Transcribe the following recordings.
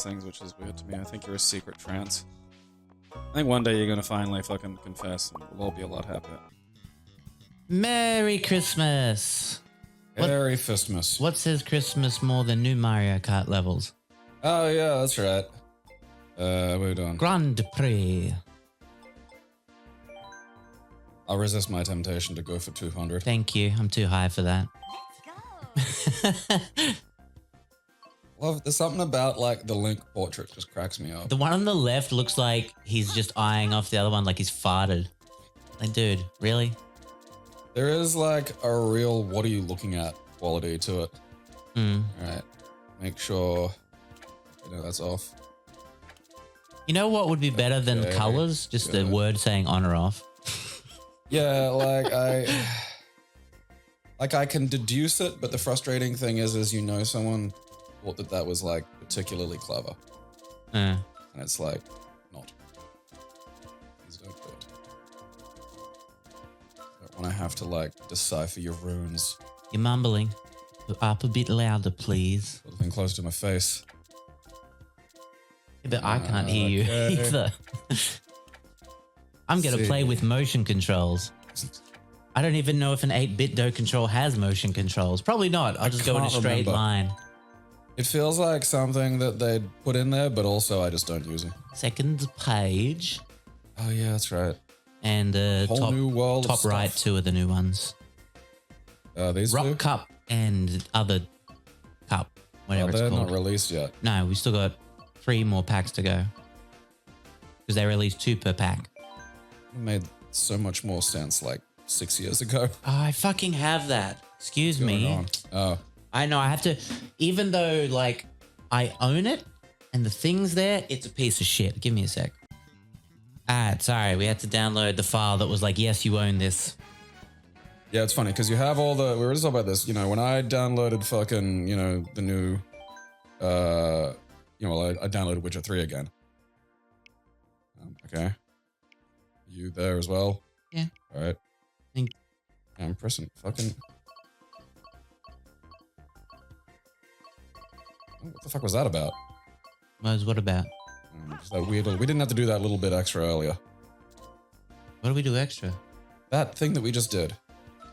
things, which is weird to me. I think you're a secret trans. I think one day you're gonna finally fucking confess and we'll all be a lot happier. Merry Christmas! Merry Fistmas. What says Christmas more than new Mario Kart levels? Oh yeah, that's right. What are we doing? Grand Prix. I'll resist my temptation to go for 200. Thank you. I'm too high for that. Love, there's something about like the Link portrait just cracks me up. The one on the left looks like he's just eyeing off the other one like he's farted. Like, dude, really? There is like a real what are you looking at quality to it. Mm. Alright. Make sure that's off. You know what would be better than Okay. colors? Just the word saying on or off. Yeah, like I can deduce it, but the frustrating thing is someone thought that was like particularly clever. And it's like, not. Please don't do it. I don't want to have to like decipher your runes. You're mumbling. Up a bit louder, please. Something close to my face. Yeah, but I can't hear you Okay. either. I'm going to play with motion controls. I don't even know if an 8-bit Do control has motion controls. Probably not. I'll just go in a straight line. It feels like something that they'd put in there, but also I just don't use it. Second page. Oh yeah, that's right. And Whole new world of top right, stuff. 2 of the new ones. These Rock two? Cup and other cup, whatever it's They're called. not released yet. No, we still got 3 more packs to go. Because they released 2 per pack. It made so much more sense like 6 years ago. Oh, I fucking have that. Excuse What's going me. on? Oh. I know, I have to, even though like I own it and the thing's there, it's a piece of shit. Give me a sec. Sorry, we had to download the file that was like, yes, you own this. Yeah, it's funny because you have all the, we were just talking about this, when I downloaded fucking, the new, I downloaded Witcher 3 again. Okay. You there as well? Yeah. All right. Yeah, I'm pressing fucking. What the fuck was that about? What about? Just that weird little, we didn't have to do that little bit extra earlier. What do we do extra? That thing that we just did.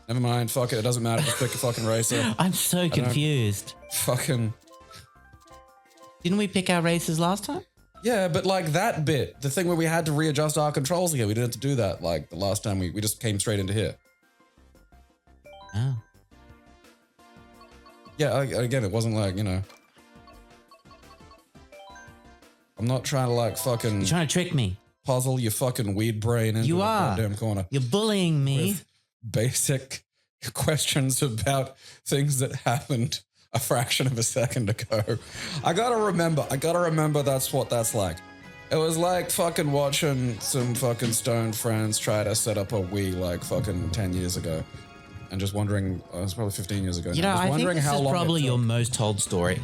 Never mind, fuck it, it doesn't matter, just pick a fucking racer. I'm so confused. Fucking. Didn't we pick our races last time? Yeah, but like that bit, the thing where we had to readjust our controls again, we didn't have to do that like the last time we just came straight into here. Oh. Yeah, again, it wasn't like, I'm not trying to like fucking You're trying to trick me. puzzle your fucking weed brain into You the are. goddamn corner. You're bullying me. With basic questions about things that happened a fraction of a second ago. I gotta remember that's what that's like. It was like fucking watching some fucking stoned friends try to set up a Wii like fucking 10 years ago. And just wondering, it was probably 15 years ago. You know, Just I think wondering this how is long probably it your took. most told story.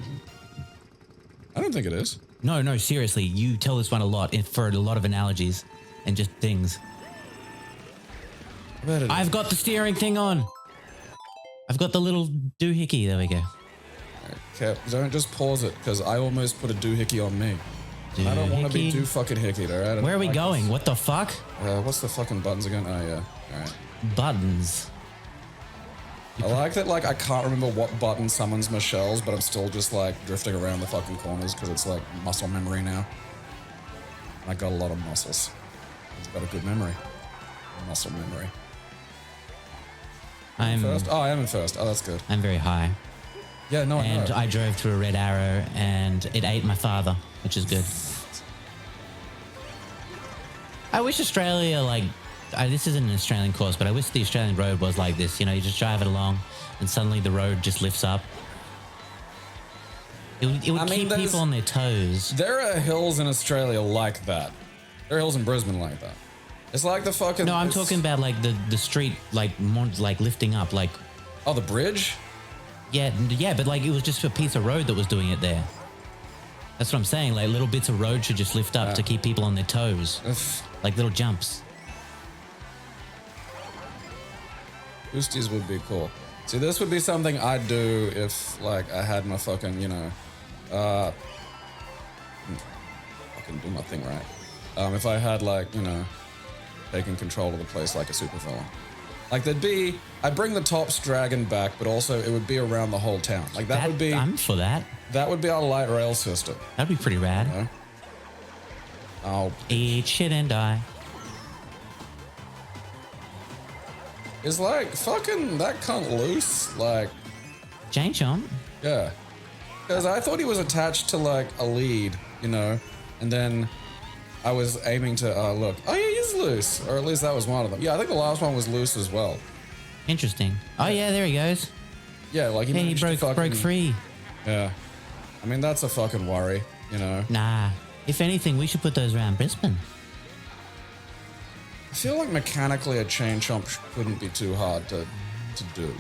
I don't think it is. No, seriously. You tell this one a lot for a lot of analogies and just things. I bet it is. I've got the steering thing on. I've got the little doohickey. There we go. Okay, don't just pause it, because I almost put a doohickey on me. I don't want to be Doohickey? too fucking hickeyed, alright? Where are we going? What the fuck? What's the fucking buttons again? Oh, yeah. Alright. Buttons. I like that, like, I can't remember what button summons my shells, but I'm still just, like, drifting around the fucking corners, because it's, like, muscle memory now. And I got a lot of muscles. It's got a good memory. Muscle memory. First? Oh, I am in first. Oh, that's good. I'm very high. Yeah, no, I And know. I drove through a red arrow and it ate my father, which is good. I wish Australia, like, this isn't an Australian course, but I wish the Australian road was like this. You just drive it along and suddenly the road just lifts up. It would keep people on their toes. There are hills in Australia like that. There are hills in Brisbane like that. It's like the fucking... No, I'm talking about like the street, like more like lifting up, like... Oh, the bridge? Yeah, but like it was just a piece of road that was doing it there. That's what I'm saying. Like little bits of road should just lift up to keep people on their toes. Like little jumps. Boosties would be cool. See, this would be something I'd do if, like, I had my fucking, fucking do my thing right. If I had like, you know, taken control of the place like a supervillain. Like I'd bring the Tops dragon back, but also it would be around the whole town. Like that would be. I'm for that. That would be our light rail system. That'd be pretty rad. You know? Oh. Eat shit and die. Is like fucking that cunt loose? Like. Jane Chomp? Yeah. Because I thought he was attached to like a lead, you know, and then I was aiming to look. Oh yeah, he's loose, or at least that was one of them. Yeah, I think the last one was loose as well. Interesting. Oh yeah, there he goes. Yeah, like he broke free. Yeah. I mean, that's a fucking worry, you know. Nah. If anything, we should put those around Brisbane. I feel like mechanically a chain chomp couldn't be too hard to do.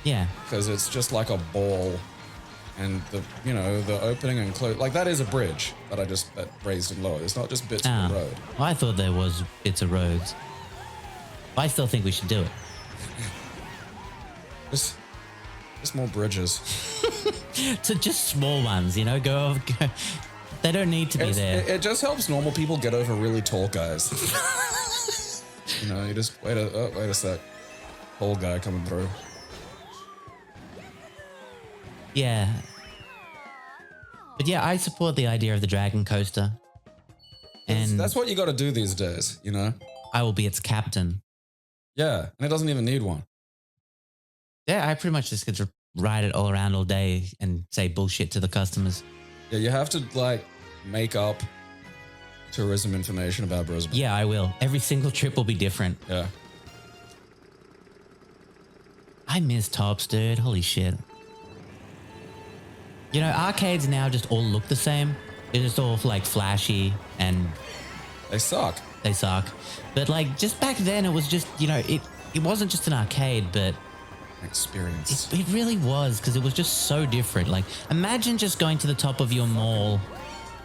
Yeah. Because it's just like a ball, and the opening and close, like that is a bridge that raised and lowered. It's not just bits of the road. Well, I thought there was bits of roads. I still think we should do it. Just more bridges. So just small ones, you know, go. They don't need to be there. It just helps normal people get over really tall guys. You know, you just wait a sec. Tall guy coming through. Yeah. But yeah, I support the idea of the dragon coaster. And that's what you got to do these days, you know? I will be its captain. Yeah, and it doesn't even need one. Yeah, I pretty much just get to ride it all around all day and say bullshit to the customers. Yeah, you have to like make up tourism information about Brisbane. Yeah, I will. Every single trip will be different. Yeah. I miss Tops, dude. Holy shit. You know, arcades now just all look the same. They're just all like flashy and they suck. They suck. But like just back then it was just, you know, it wasn't just an arcade, but experience. It really was, because it was just so different. Like imagine just going to the top of your mall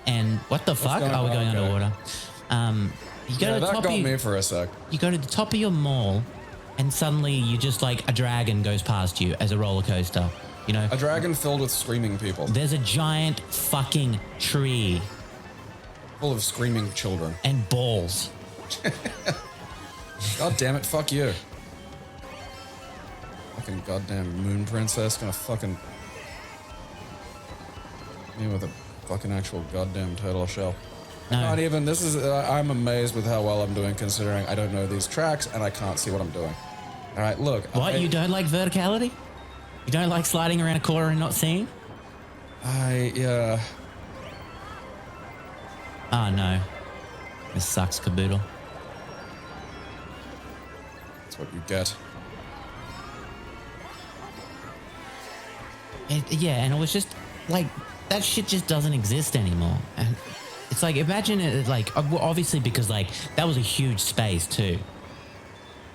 and what the fuck? Are we going underwater? You go to the top got me for a sec. You go to the top of your mall and suddenly you just like a dragon goes past you as a roller coaster. You know, a dragon filled with screaming people. There's a giant fucking tree full of screaming children and balls. God damn it! Fuck you! Fucking goddamn moon princess gonna fucking me with a fucking actual goddamn turtle shell. No. Not even. This is. I'm amazed with how well I'm doing, considering I don't know these tracks and I can't see what I'm doing. All right, look. What, you don't like verticality? You don't like sliding around a corner and not seeing? Yeah. Oh no. This sucks, Caboodle. That's what you get. Yeah, and it was just like that shit just doesn't exist anymore. And it's like, imagine it like, obviously because like that was a huge space too.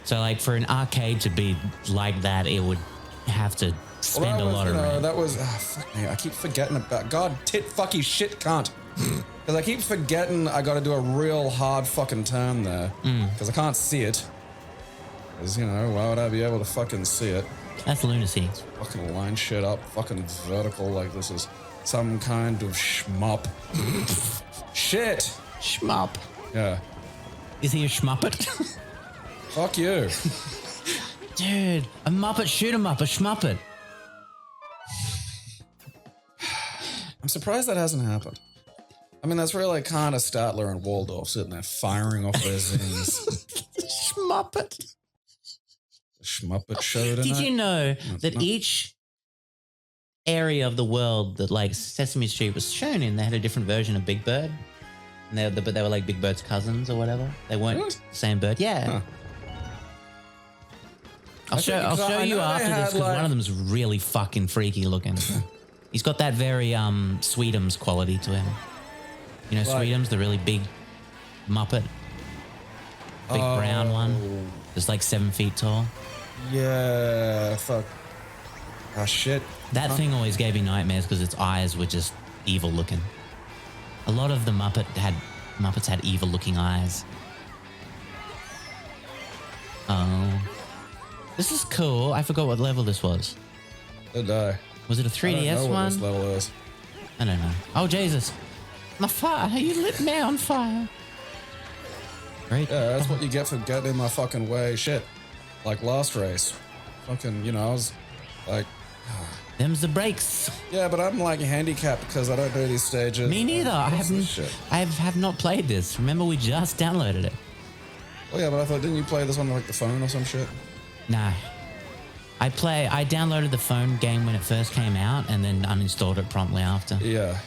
So like for an arcade to be like that, it would have to spend a lot of money. That was, fuck me, I keep forgetting about, God, fucky shit can't. Because I keep forgetting I got to do a real hard fucking turn there. Because I can't see it. Because, you know, why would I be able to fucking see it? That's lunacy. It's fucking line shit up, fucking vertical like this is some kind of shmup. Shit! Shmup. Yeah. Is he a shmuppet? Fuck you. Dude, a Muppet shoot 'em up, a shmuppet. I'm surprised that hasn't happened. I mean, that's really kind of Statler and Waldorf sitting there firing off their zings. Shmuppet. The Shmuppet show tonight. Did you know that each area of the world that like Sesame Street was shown in, they had a different version of Big Bird? And but they were like Big Bird's cousins or whatever. They weren't the same bird. Yeah. Huh. I'll show you after this, because one of them's really fucking freaky looking. He's got that very Sweetums quality to him. You know, Sweetums, the really big Muppet, big brown one, just like 7 feet tall. Yeah, fuck. Ah, shit. That thing always gave me nightmares because its eyes were just evil looking. A lot of the Muppets had evil looking eyes. Oh. This is cool. I forgot what level this was. Did I? Was it a 3DS I don't know one? what this level is. I don't know. Oh, Jesus. My fire. You lit me on fire. Great. Yeah, that's what you get for getting in my fucking way. Shit. Like last race. Fucking, I was like... Them's the breaks. Yeah, but I'm like handicapped because I don't do these stages. Me neither. I have not played this. Remember, we just downloaded it. Oh yeah, but I thought, didn't you play this on like the phone or some shit? Nah. I downloaded the phone game when it first came out and then uninstalled it promptly after. Yeah.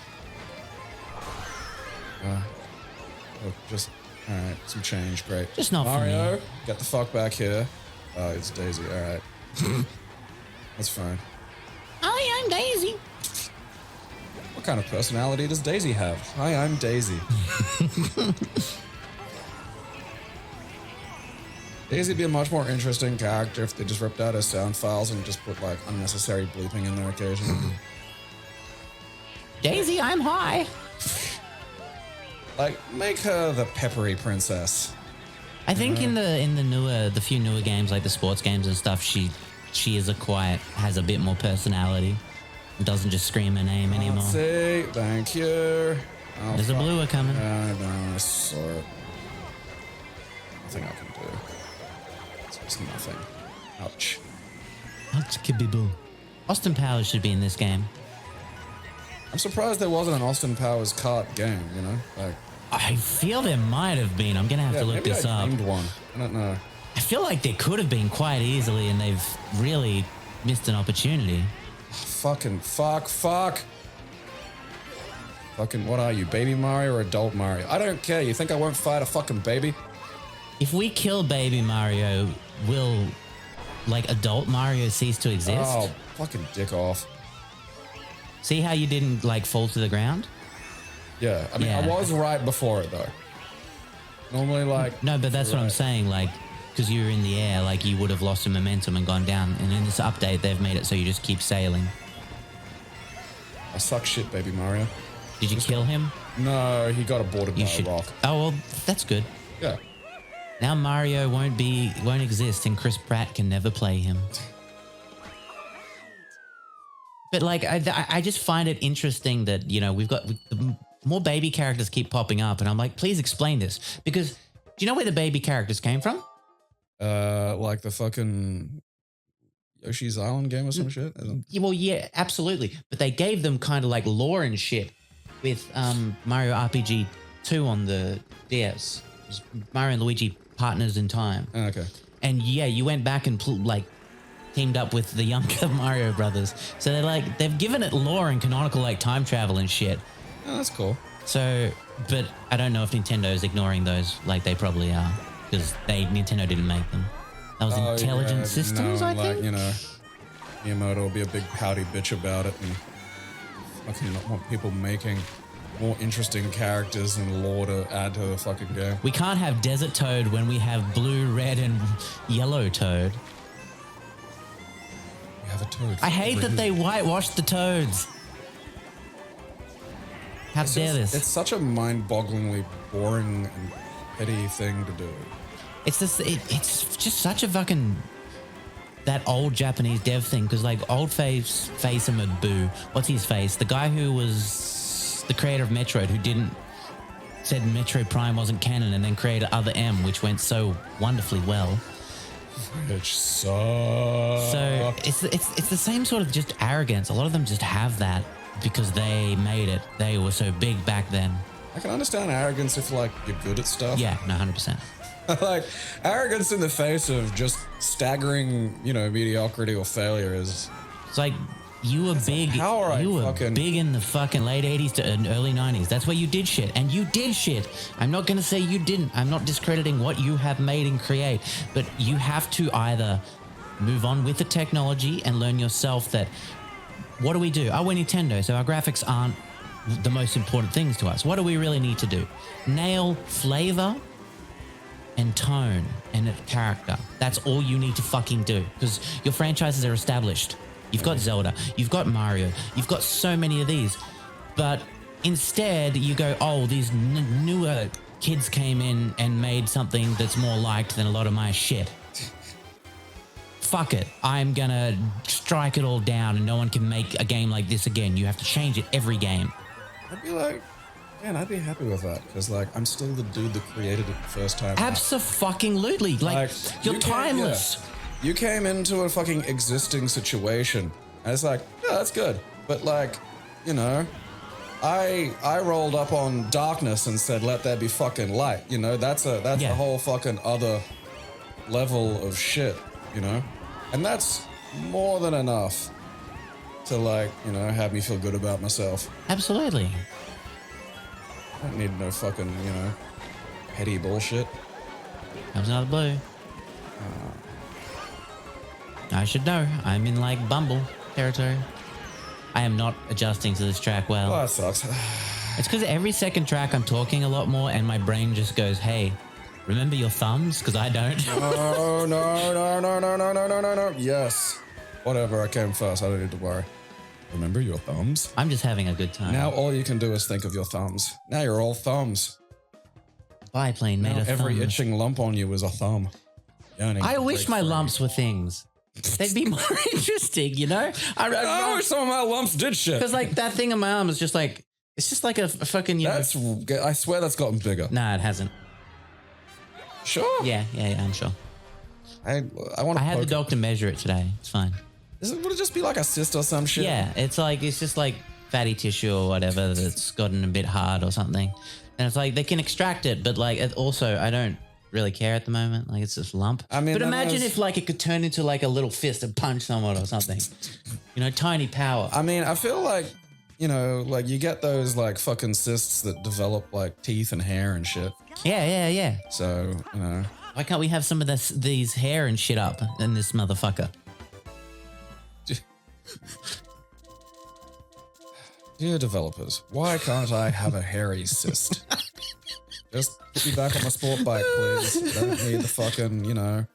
Just, all right, some change, great. Just not Mario, for me. get the fuck back here. Oh, it's Daisy, all right. That's fine. Hi, I'm Daisy. What kind of personality does Daisy have? Hi, I'm Daisy. Daisy'd be a much more interesting character if they just ripped out her sound files and just put like unnecessary bleeping in there occasionally. Daisy, I'm high. Like, make her the peppery princess. I think in the few newer games like the sports games and stuff, she has a bit more personality. Doesn't just scream her name anymore. See, thank you. Oh, There's a bluer coming. No, I saw it. Nothing I can do. It's just nothing. Ouch. Ouch, kibiboo. Austin Powers should be in this game. I'm surprised there wasn't an Austin Powers kart game, Like, I feel there might have been. I'm going to have to look this up. Named one. I don't know. I feel like there could have been quite easily and they've really missed an opportunity. Fucking fuck. Fucking, what are you, baby Mario or adult Mario? I don't care. You think I won't fight a fucking baby? If we kill baby Mario, will, like, adult Mario cease to exist? Oh, fucking dick off. See how you didn't, like, fall to the ground? Yeah, I mean, Yeah. I was right before it, though. Normally, like... No, but that's what I'm saying, like, because you were in the air, like, you would have lost some momentum and gone down. And in this update, they've made it so you just keep sailing. I suck shit, baby Mario. Did you kill him? No, he got aborted by a rock. Oh, well, that's good. Yeah. Now Mario won't exist and Chris Pratt can never play him. But like, I just find it interesting that, we've got more baby characters keep popping up and I'm like, please explain this. Because do you know where the baby characters came from? Like the fucking Yoshi's Island game or some shit? Yeah, well, yeah, absolutely. But they gave them kind of like lore and shit with Mario RPG 2 on the DS. It was Mario and Luigi partners in time. Okay. And yeah, you went back and teamed up with the younger Mario brothers. So they've given it lore and canonical like time travel and shit. Oh, that's cool. So, but I don't know if Nintendo's ignoring those like they probably are because Nintendo didn't make them. That was Intelligent Systems, I think. Miyamoto will be a big pouty bitch about it and fucking not want people making more interesting characters and lore to add to the fucking game. We can't have Desert Toad when we have blue, red, and yellow Toad. We have a Toad. I hate that they whitewashed the Toads. How dare this? It's such a mind-bogglingly boring and petty thing to do. It's just such a fucking that old Japanese dev thing because like old face and Boo. What's his face? The guy who was the creator of Metroid who said Metroid Prime wasn't canon and then created Other M, which went so wonderfully well. Which sucks. So it's the same sort of just arrogance. A lot of them just have that because they made it. They were so big back then. I can understand arrogance if like you're good at stuff. Yeah, no, 100%. Like arrogance in the face of just staggering, mediocrity or failure is. It's like you were big. Big in the fucking late 80s to early 90s. That's where you did shit, and you did shit. I'm not gonna say you didn't. I'm not discrediting what you have made and create, but you have to either move on with the technology and learn yourself that. What do we do? Oh, we're Nintendo, so our graphics aren't the most important things to us. What do we really need to do? Nail flavor and tone and character. That's all you need to fucking do because your franchises are established. You've got Zelda, you've got Mario, you've got so many of these. But instead you go, oh, these newer kids came in and made something that's more liked than a lot of my shit. Fuck it. I'm gonna strike it all down and no one can make a game like this again. You have to change it every game. I'd be like, Man, I'd be happy with that because, like, I'm still the dude that created it the first time. Abso-fucking-lutely. Like, you're timeless. You came into a fucking existing situation, and it's like, yeah, that's good. But, like, you know, I rolled up on darkness and said, let there be fucking light. You know, that's a whole fucking other level of shit, you know? And that's more than enough to, like, you know, have me feel good about myself. Absolutely. I don't need no fucking, you know, petty bullshit. Comes out of the blue. I should know. I'm in, like, Bumble territory. I am not adjusting to this track well. Oh, that sucks. It's because every second track I'm talking a lot more and my brain just goes, hey, remember your thumbs? Because I don't. No. Yes. Whatever, I came first. I don't need to worry. Remember your thumbs? I'm just having a good time. Now all you can do is think of your thumbs. Now you're all thumbs. Biplane made Now of every thumbs. itching lump on you is a thumb. I wish my lumps were things. They'd be more interesting, you know? I wish some of my lumps did shit. Because, like, that thing on my arm is just like, it's just like a fucking, you know. I swear that's gotten bigger. Nah, it hasn't. Sure? Yeah, I'm sure. I want to. I had the doctor measure it today. It's fine. Would it just be like a cyst or some shit? Yeah, it's just like fatty tissue or whatever that's gotten a bit hard or something. And it's like they can extract it, but like also I don't really care at the moment. Like it's just a lump. I mean, but imagine if like it could turn into like a little fist and punch someone or something. You know, tiny power. I mean, I feel like, you know, like you get those like fucking cysts that develop like teeth and hair and shit. Yeah. So, you know. Why can't we have some of these hair and shit up in this motherfucker? Dear developers, why can't I have a hairy cyst? Just put me back on my sport bike, please. Don't need the fucking, you know,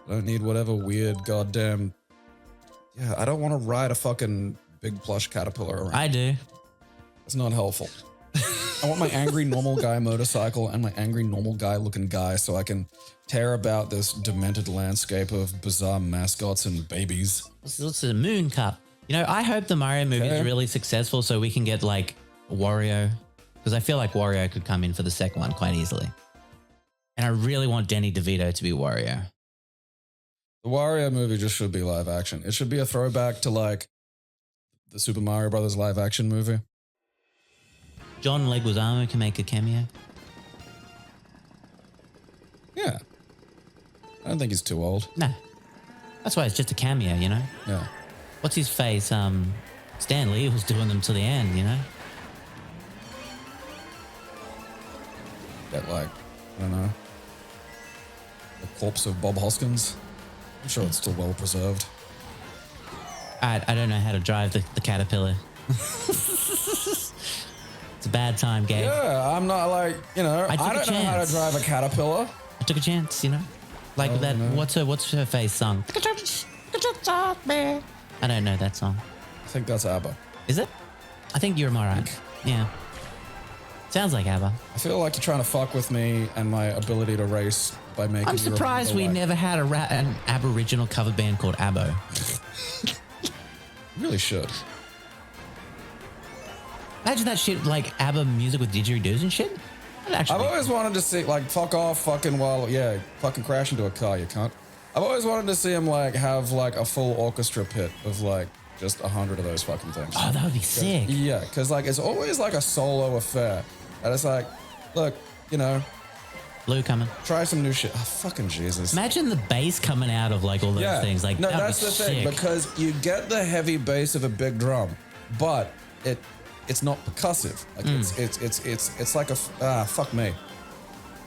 don't need whatever weird goddamn. Yeah, I don't want to ride a fucking big plush caterpillar around. I do. It's not helpful. I want my angry normal guy motorcycle and my angry normal guy looking guy so I can tear about this demented landscape of bizarre mascots and babies. It's a moon cup. You know, I hope the Mario movie is really successful so we can get like Wario, because I feel like Wario could come in for the second one quite easily. And I really want Danny DeVito to be Wario. The Wario movie just should be live action. It should be a throwback to like the Super Mario Brothers live action movie. John Leguizamo can make a cameo. Yeah. I don't think he's too old. Nah. That's why it's just a cameo, you know? Yeah. What's his face? Stan Lee was doing them to the end, you know? Get like, I don't know, the corpse of Bob Hoskins. I'm sure it's still well preserved. I don't know how to drive the caterpillar. It's a bad time, Gabe. Yeah, I'm not like, you know, I don't know how to drive a caterpillar. I took a chance, you know? Like that, no. What's her face song? I don't know that song. I think that's ABBA. Is it? I think you're right. Yeah. Sounds like ABBA. I feel like you're trying to fuck with me and my ability to race by making. I'm surprised we never had an Aboriginal cover band called Abbo. Really should. Imagine that shit, like ABBA music with didgeridoos and shit. I've always wanted to see, like, fuck off, fucking fucking crash into a car, you cunt. I've always wanted to see him, like, have, like, a full orchestra pit of, like, just 100 of those fucking things. Oh, that would be sick. Yeah, because, like, it's always, like, a solo affair. And it's like, look, you know. Blue coming. Try some new shit. Oh, fucking Jesus. Imagine the bass coming out of, like, all those things. Like, no, that's the thing, because you get the heavy bass of a big drum, but it's not percussive. Like it's like fuck me.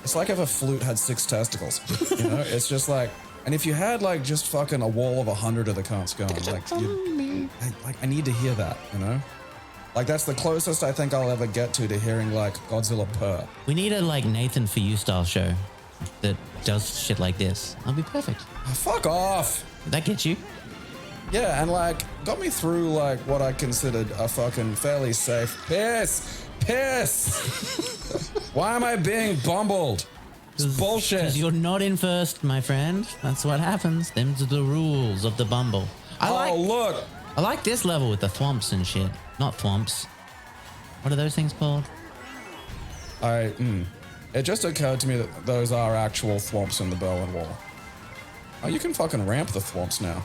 It's like if a flute had 6 testicles. You know, it's just like, and if you had like just fucking a wall of 100 of the cunts going, like I need to hear that. You know, like that's the closest I think I'll ever get to hearing like Godzilla purr. We need a like Nathan For You style show that does shit like this. That'll be perfect. Oh, fuck off. Did that get you? Yeah, and like got me through like what I considered a fucking fairly safe piss. Why am I being bumbled? It's bullshit. Because you're not in first, my friend. That's what happens. Them's the rules of the bumble. Look. I like this level with the thwomps and shit. Not thwomps. What are those things called? It just occurred to me that those are actual thwomps in the Berlin Wall. Oh, you can fucking ramp the thwomps now.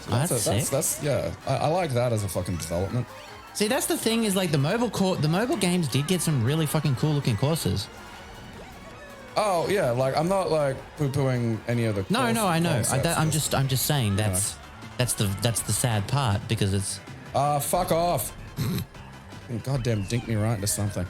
So that's yeah. I like that as a fucking development. See, that's the thing is like the mobile games did get some really fucking cool looking courses. Oh yeah, like I'm not like poo-pooing any of the. No, I know. I'm just saying that's the sad part because it's. Fuck off. Goddamn, dink me right into something.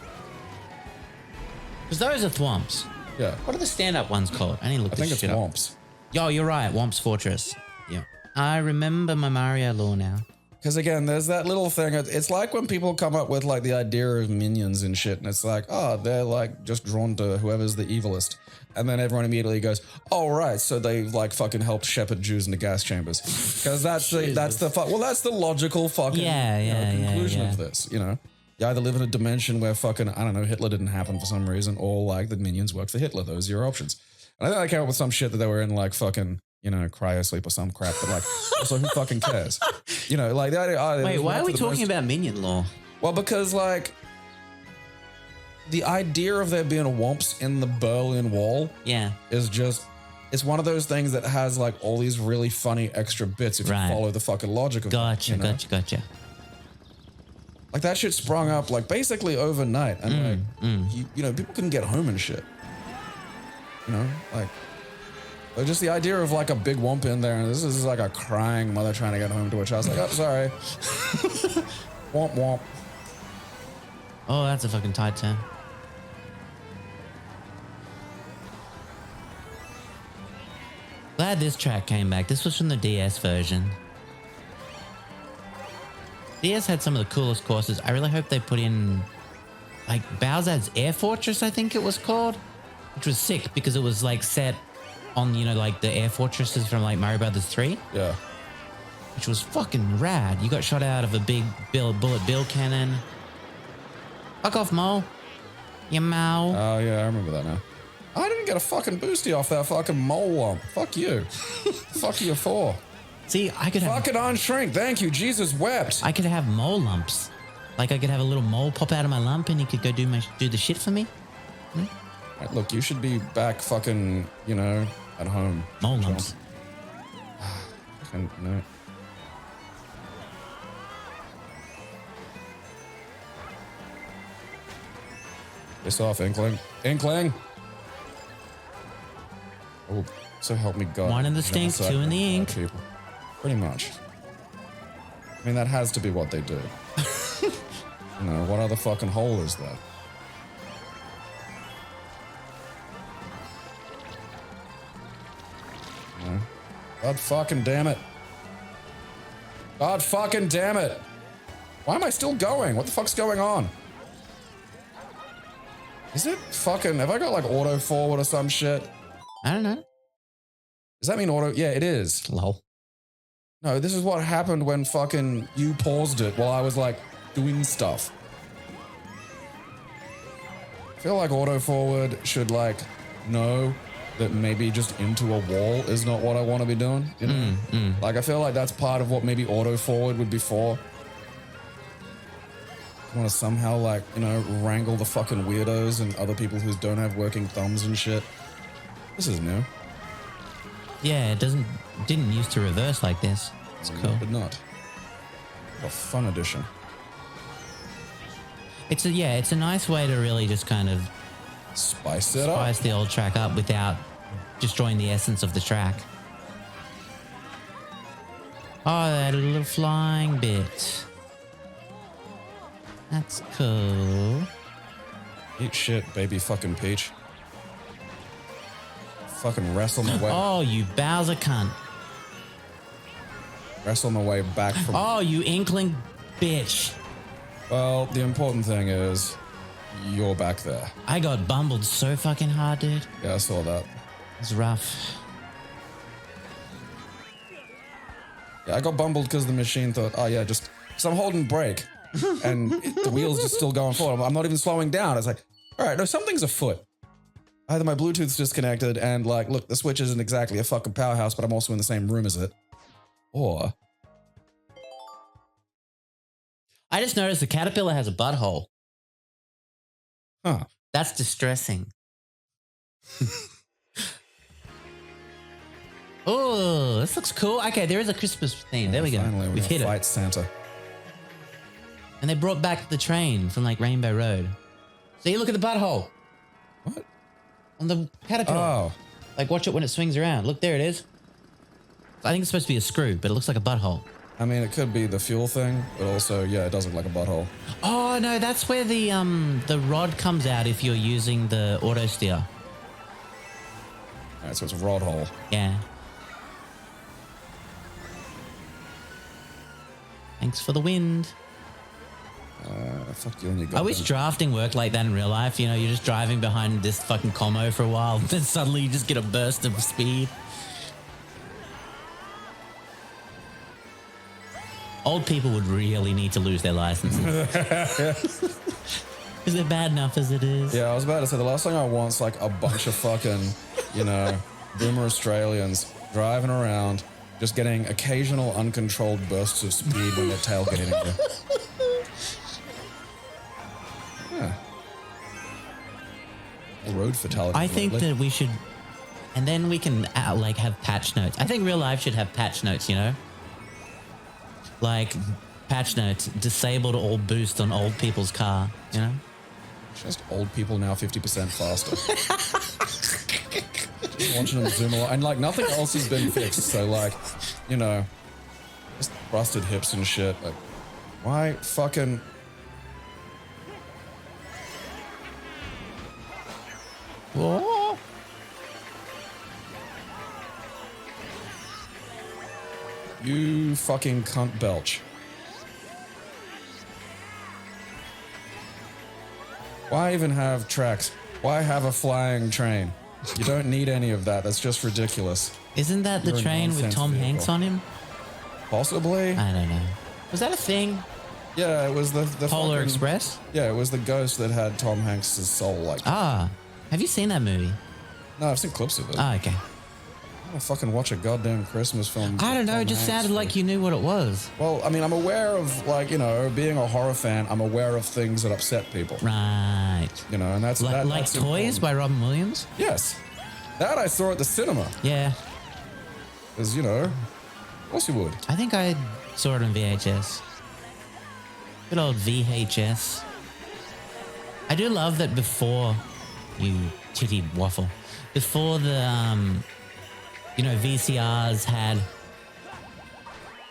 Because those are thwomps. Yeah. What are the stand-up ones called? I need to look this shit up. I think it's Womps. Yo, you're right. Womp's Fortress. Yeah. I remember my Mario lore now. Because again, there's that little thing. It's like when people come up with like the idea of minions and shit, and it's like, oh, they're like just drawn to whoever's the evilest. And then everyone immediately goes, oh, right. So they like fucking helped shepherd Jews into gas chambers. Because that's the logical fucking conclusion of this, you know? You either live in a dimension where fucking, I don't know, Hitler didn't happen for some reason, or like the minions work for Hitler. Those are your options. And I think I came up with some shit that they were in like fucking, you know, cryosleep or some crap, but like, also who fucking cares? You know, like the idea. Wait, why are we talking about minion lore? Well, because like the idea of there being womps in the Berlin Wall is just, it's one of those things that has like all these really funny extra bits if you follow the fucking logic of it. You know? Gotcha. Like that shit sprung up like basically overnight, and you know, people couldn't get home and shit. You know, like just the idea of like a big womp in there, and this is like a crying mother trying to get home to her child. Like, oh, sorry, womp womp. Oh, that's a fucking tight turn. Glad this track came back. This was from the DS version. DS had some of the coolest courses. I really hope they put in like Bowser's Air Fortress, I think it was called, which was sick because it was like set on, you know, like the air fortresses from like Mario Brothers 3. Yeah. Which was fucking rad. You got shot out of a big bullet bill cannon. Fuck off, Mole. You Mole. Oh, yeah, I remember that now. I didn't get a fucking boosty off that fucking mole lump. Fuck you. Fuck you for. See, I could have... Fucking on shrink. Thank you. Jesus wept. I could have mole lumps. Like I could have a little mole pop out of my lump and he could go do the shit for me. Right, look, you should be back fucking, you know, at home. Mole lumps. No. Piss off, Inkling. Inkling! Oh, so help me God. One in the stink, two in the ink. People. Pretty much. I mean, that has to be what they do. You know, what other fucking hole is that? You know? God fucking damn it. God fucking damn it. Why am I still going? What the fuck's going on? Is it fucking... Have I got like auto forward or some shit? I don't know. Does that mean auto? Yeah, it is. Lol. No, this is what happened when fucking you paused it while I was like doing stuff. I feel like auto forward should like know that maybe just into a wall is not what I want to be doing. You know? Like I feel like that's part of what maybe auto forward would be for. I want to somehow like, you know, wrangle the fucking weirdos and other people who don't have working thumbs and shit. This is new. Yeah, it didn't used to reverse like this. It's cool. But not. A fun addition. It's a nice way to really just kind of spice the old track up without destroying the essence of the track. Oh, that little flying bit. That's cool. Eat shit, baby fucking Peach. Fucking wrestle my way. Oh, you Bowser cunt. Wrestle my way back from... Oh, you inkling bitch. Well, the important thing is you're back there. I got bumbled so fucking hard, dude. Yeah, I saw that. It's rough. Yeah, I got bumbled because the machine thought, oh yeah, just... Because I'm holding brake. And the wheel's just still going forward. I'm not even slowing down. It's like, all right, no, something's afoot. Either my Bluetooth's disconnected and like, look, the Switch isn't exactly a fucking powerhouse, but I'm also in the same room as it. Or... I just noticed the caterpillar has a butthole. Huh. That's distressing. Oh, this looks cool. Okay, there is a Christmas theme. There we go. Finally, We've hit fight it. Santa. And they brought back the train from like Rainbow Road. So you look at the butthole What? on the caterpillar. Oh. Like watch it when it swings around. Look, there it is. I think it's supposed to be a screw, but it looks like a butthole. I mean, it could be the fuel thing, but also, yeah, it does look like a butthole. Oh no, that's where the rod comes out if you're using the auto steer. All right, so it's a rod hole. Yeah. Thanks for the wind. Fuck you and your I wish drafting worked like that in real life. You know, you're just driving behind this fucking commo for a while, and then suddenly you just get a burst of speed. Old people would really need to lose their licenses. Because they're bad enough as it is. Yeah, I was about to say, the last thing I want is like a bunch of fucking, you know, boomer Australians driving around, just getting occasional uncontrolled bursts of speed when their tail get hitting you. Yeah. Road fatality. I think that we should, and then we can like have patch notes. I think real life should have patch notes, you know? Like patch notes, disabled all boost on old people's car, you know? Just old people now 50% faster. Just watching them zoom along. And like nothing else has been fixed. So like, you know, just busted hips and shit. Like, why fucking... Whoa. You fucking cunt belch. Why even have tracks? Why have a flying train? You don't need any of that. That's just ridiculous. Isn't that the You're a train with nonsense Tom vehicle. Hanks on him? Possibly. I don't know. Was that a thing? Yeah, it was the Polar fucking- Express? Yeah, it was the ghost that had Tom Hanks' soul like. Ah. Have you seen that movie? No, I've seen clips of it. Ah, okay. I don't fucking watch a goddamn Christmas film. I don't know. Tom It just Hanks sounded like you knew what it was. Well, I mean, I'm aware of, like, you know, being a horror fan, I'm aware of things that upset people. Right. You know, and that's Like, that, like that's Toys important. by Robin Williams? Yes. That I saw at the cinema. Yeah. Because, you know, of course you would. I think I saw it on VHS. Good old VHS. I do love that before you titty waffle. Before the, you know, VCRs had...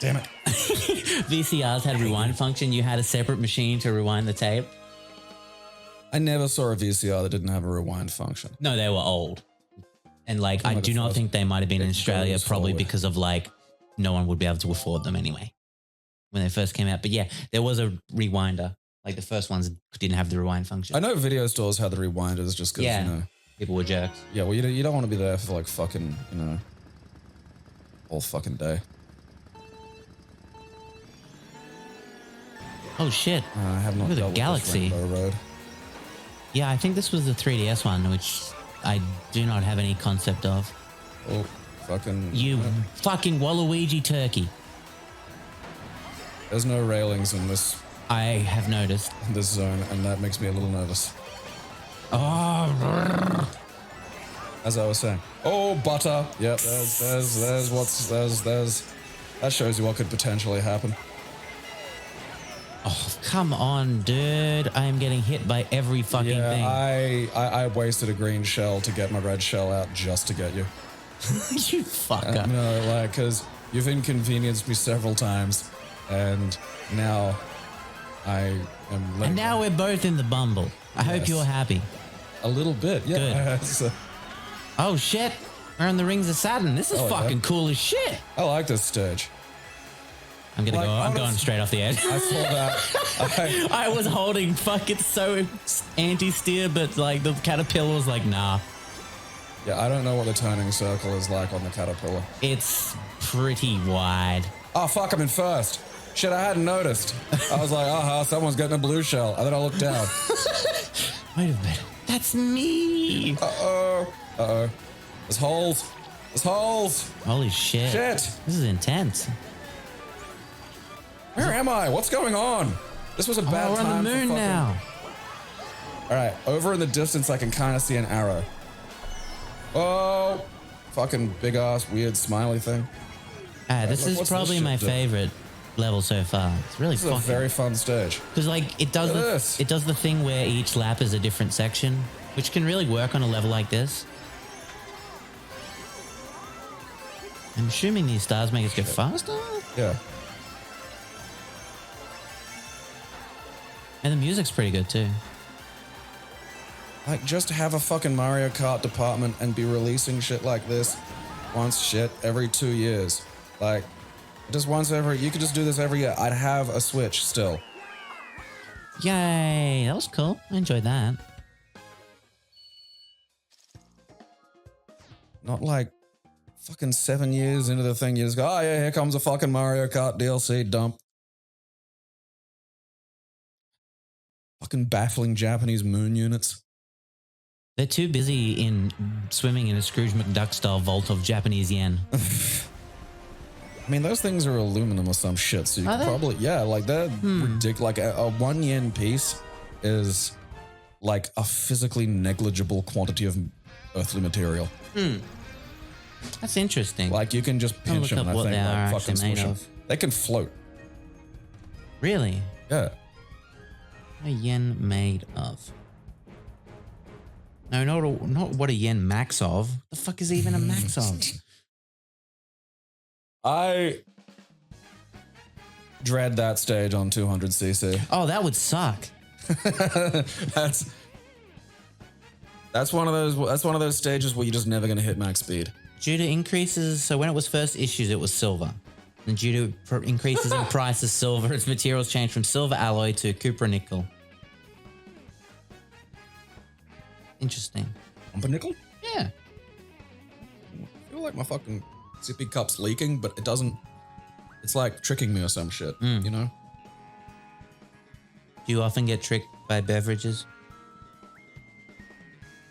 Damn it. VCRs had rewind function. You had a separate machine to rewind the tape. I never saw a VCR that didn't have a rewind function. No, they were old. And like, I Like do the not first- think they might have been in it Australia, goes probably forward. because of like, no one would be able to afford them anyway when they first came out. But yeah, there was a rewinder. Like the first ones didn't have the rewind function. I know video stores had the rewinders just because, Yeah. you know. People were jerks. Yeah, well, you don't want to be there for like fucking, you know, all fucking day. Oh shit. I have not Look at the dealt with Galaxy. this Rainbow Road. Yeah, I think this was the 3DS one, which I do not have any concept of. Oh, fucking... You fucking Waluigi turkey. There's no railings in this I have noticed. zone, and that makes me a little nervous. Oh, As I was saying. Oh, butter. Yep, there's that shows you what could potentially happen. oh, come on, dude. I am getting hit by every fucking thing. Yeah, I wasted a green shell to get my red shell out just to get you. You fucker. No, like, because you've inconvenienced me several times, and now I am... And now we're both in the bumble. I hope Yes. you're happy. A little bit, yeah. So, Oh shit. We're in the Rings of Saturn. This is Oh, yeah. fucking cool as shit. I like this stage. I'm gonna Like, go. I'm honest- going straight off the edge. I saw that. I was holding fuck. It's so anti-steer, but like the caterpillar was like, nah. Yeah, I don't know what the turning circle is like on the caterpillar. It's pretty wide. Oh, fuck, I'm in first. Shit, I hadn't noticed. I was like, someone's getting a blue shell. And then I looked down. Wait a minute. That's me. Uh-oh. There's holes. There's holes. Holy shit. Shit. This is intense. Where am I? What's going on? This was a bad Oh, we're time on the for moon fucking- now. All right, over in the distance, I can kind of see an arrow. Oh, fucking big ass weird smiley thing. This is probably my favorite level so far. It's really fucking. This is a very fun stage. Because like it does the thing where each lap is a different section, which can really work on a level like this. I'm assuming these stars make us go faster. Yeah. And the music's pretty good too. Like, just have a fucking Mario Kart department and be releasing shit like this every 2 years. Like, just once every, you could just do this every year. I'd have a Switch still. Yay, that was cool. I enjoyed that. Not like fucking 7 years into the thing, you just go, oh yeah, here comes a fucking Mario Kart DLC dump. Fucking baffling Japanese moon units. They're too busy in swimming in a Scrooge McDuck style vault of Japanese yen. I mean, those things are aluminum or some shit, so you can probably, yeah, like they're ridiculous. Like a 1 yen piece is like a physically negligible quantity of earthly material. That's interesting. Like you can just pinch them and I think like fucking smush them. They can float. Really? Yeah. What a yen made of? No, not what a yen max of. The fuck is even a max of? I dread that stage on 200cc. Oh, that would suck. That's one of those stages where you're just never going to hit max speed. Due to increases, so when it was first issued, it was silver. And due to increases in price of silver, its materials changed from silver alloy to copper nickel. Interesting. Pumpernickel? Yeah. I feel like my fucking sippy cup's leaking, but it doesn't. It's like tricking me or some shit, you know? Do you often get tricked by beverages?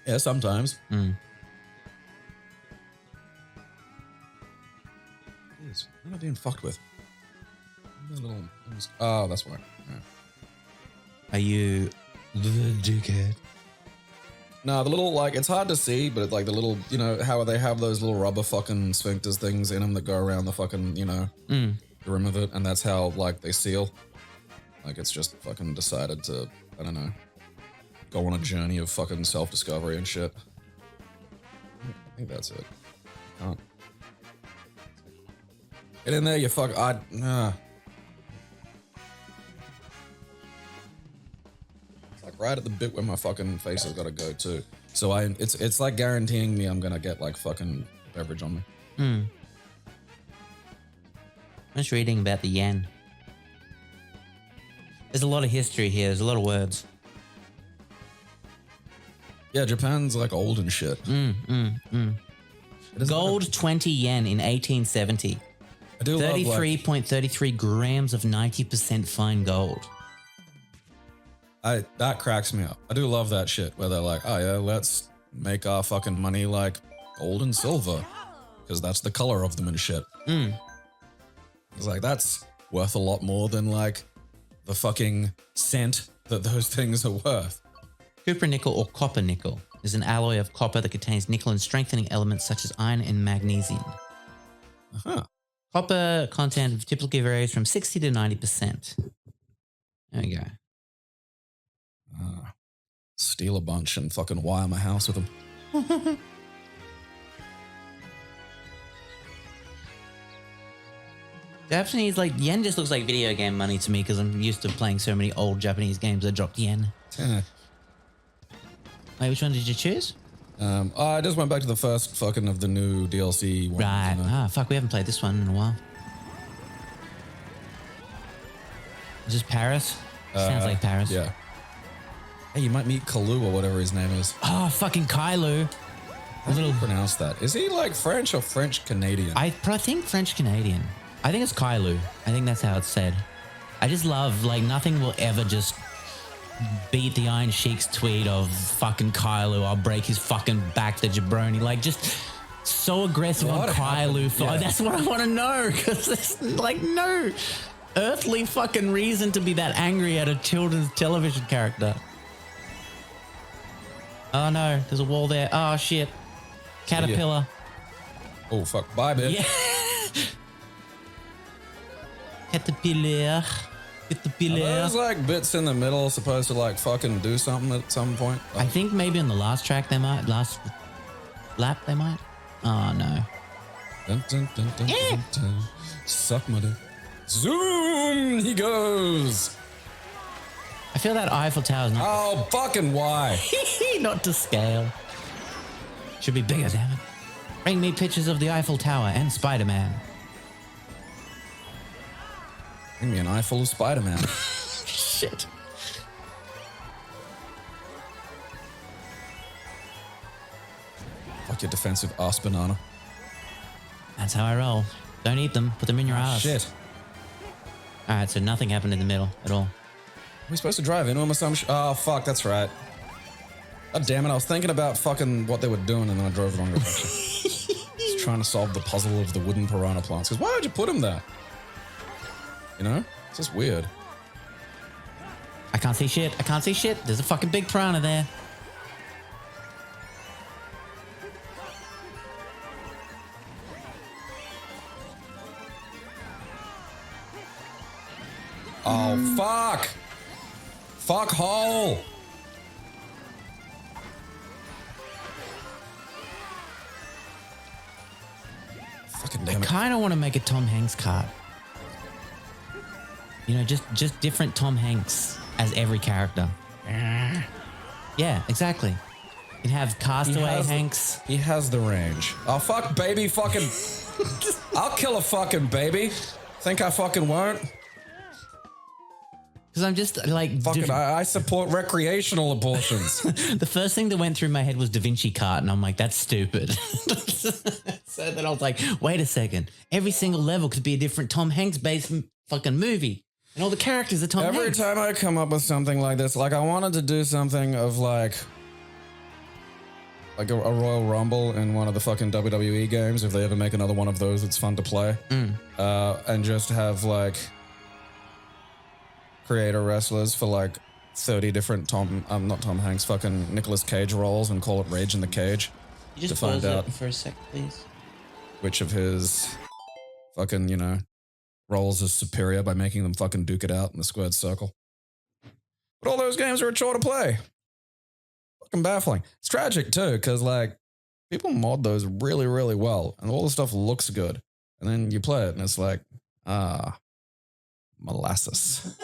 Yeah, sometimes. What am I being fucked with? Oh, that's why. Yeah. Are you the dickhead? No, the little, like, it's hard to see, but it's like the little, you know, how they have those little rubber fucking sphincters things in them that go around the fucking, you know, the rim of it, and that's how, like, they seal. Like, it's just fucking decided to, I don't know, go on a journey of fucking self-discovery and shit. I think that's it. Can't. Get in there, you fuck, right at the bit where my fucking face has got to go too. So it's like guaranteeing me I'm gonna get like fucking beverage on me. I'm just reading about the yen. There's a lot of history here. There's a lot of words. Yeah, Japan's like old and shit. Gold 20 yen in 1870. I do 33.33 grams of 90% fine gold. That cracks me up. I do love that shit where they're like, oh yeah, let's make our fucking money like gold and silver because that's the color of them and shit. It's like, that's worth a lot more than like the fucking cent that those things are worth. Copper nickel or copper nickel is an alloy of copper that contains nickel and strengthening elements such as iron and magnesium. Copper content typically varies from 60 to 90%. There we go. Steal a bunch and fucking wire my house with them. Japanese, like, yen just looks like video game money to me because I'm used to playing so many old Japanese games that dropped yen. Wait, which one did you choose? I just went back to the first fucking of the new DLC ones. Right. You know? Fuck, we haven't played this one in a while. Is this Paris? Sounds like Paris. Yeah. Hey, you might meet Kalu or whatever his name is. Oh, fucking Kailu. How do you pronounce that? Is he like French or French-Canadian? I think French-Canadian. I think it's Kailu. I think that's how it's said. I just love, like, nothing will ever just beat the Iron Sheik's tweet of fucking Kailu. I'll break his fucking back, the jabroni. Like, just so aggressive on Kailu. Yeah. That's what I want to know, because there's, like, no earthly fucking reason to be that angry at a children's television character. Oh no, there's a wall there. Oh shit. Caterpillar. Oh fuck. Bye, bitch. Yeah. Caterpillar. Are those like bits in the middle supposed to like fucking do something at some point? I think maybe on the last track they might. Last lap they might. Oh no. Dun, dun, dun, dun, dun, dun. Suck my dick. Zoom! He goes. I feel that Eiffel Tower is not. Oh, fucking why? Not to scale. Should be bigger, damn it. Bring me pictures of the Eiffel Tower and Spider-Man. Bring me an eye full of Spider-Man. Shit. Fuck your defensive ass banana. That's how I roll. Don't eat them. Put them in your ass. Shit. All right, so nothing happened in the middle at all. Are we supposed to drive into him or some oh, fuck, that's right. God damn it, I was thinking about fucking what they were doing and then I drove the wrong direction. Just trying to solve the puzzle of the wooden piranha plants. Because why would you put him there? You know? It's just weird. I can't see shit. I can't see shit. There's a fucking big piranha there. Oh, fuck! Fuck hole! Fucking damn I it. kind of want to make a Tom Hanks kart. You know, just different Tom Hanks as every character. Yeah, exactly. You'd have Castaway Hanks. He has the range. Oh, fuck, baby, fucking... I'll kill a fucking baby. Think I fucking won't? Because I'm just like... Fucking, I support recreational abortions. The first thing that went through my head was Da Vinci Kart, and I'm like, that's stupid. So then I was like, wait a second. Every single level could be a different Tom Hanks-based fucking movie. And all the characters are Tom Hanks. Every time I come up with something like this, like I wanted to do something of like a Royal Rumble in one of the fucking WWE games, if they ever make another one of those, it's fun to play. And just have like creator wrestlers for like 30 different not Tom Hanks, fucking Nicolas Cage roles and call it Rage in the Cage. You just to find out for a sec, please. which of his fucking, you know, roles is superior by making them fucking duke it out in the squared circle. But all those games are a chore to play. Fucking baffling. It's tragic too, because like people mod those really, really well, and all the stuff looks good. And then you play it, and it's like, molasses.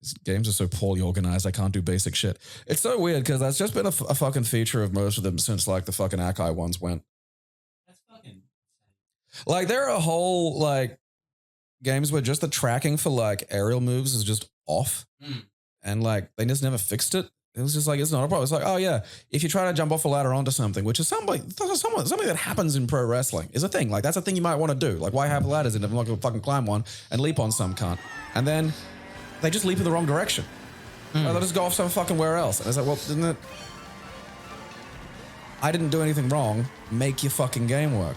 These games are so poorly organized, I can't do basic shit. It's so weird, because that's just been a fucking feature of most of them since like the fucking Akai ones went. That's fucking... Like there are whole like games where just the tracking for like aerial moves is just off. And like they just never fixed it. It was just like, it's not a problem. It's like, oh yeah, if you try to jump off a ladder onto something, which is something that happens in pro wrestling, is a thing. Like that's a thing you might want to do. Like why have ladders in it? I'm not going to fucking climb one and leap on some cunt. And then they just leap in the wrong direction. Or they'll just go off some fucking where else. And it's like, well, didn't it? I didn't do anything wrong. Make your fucking game work.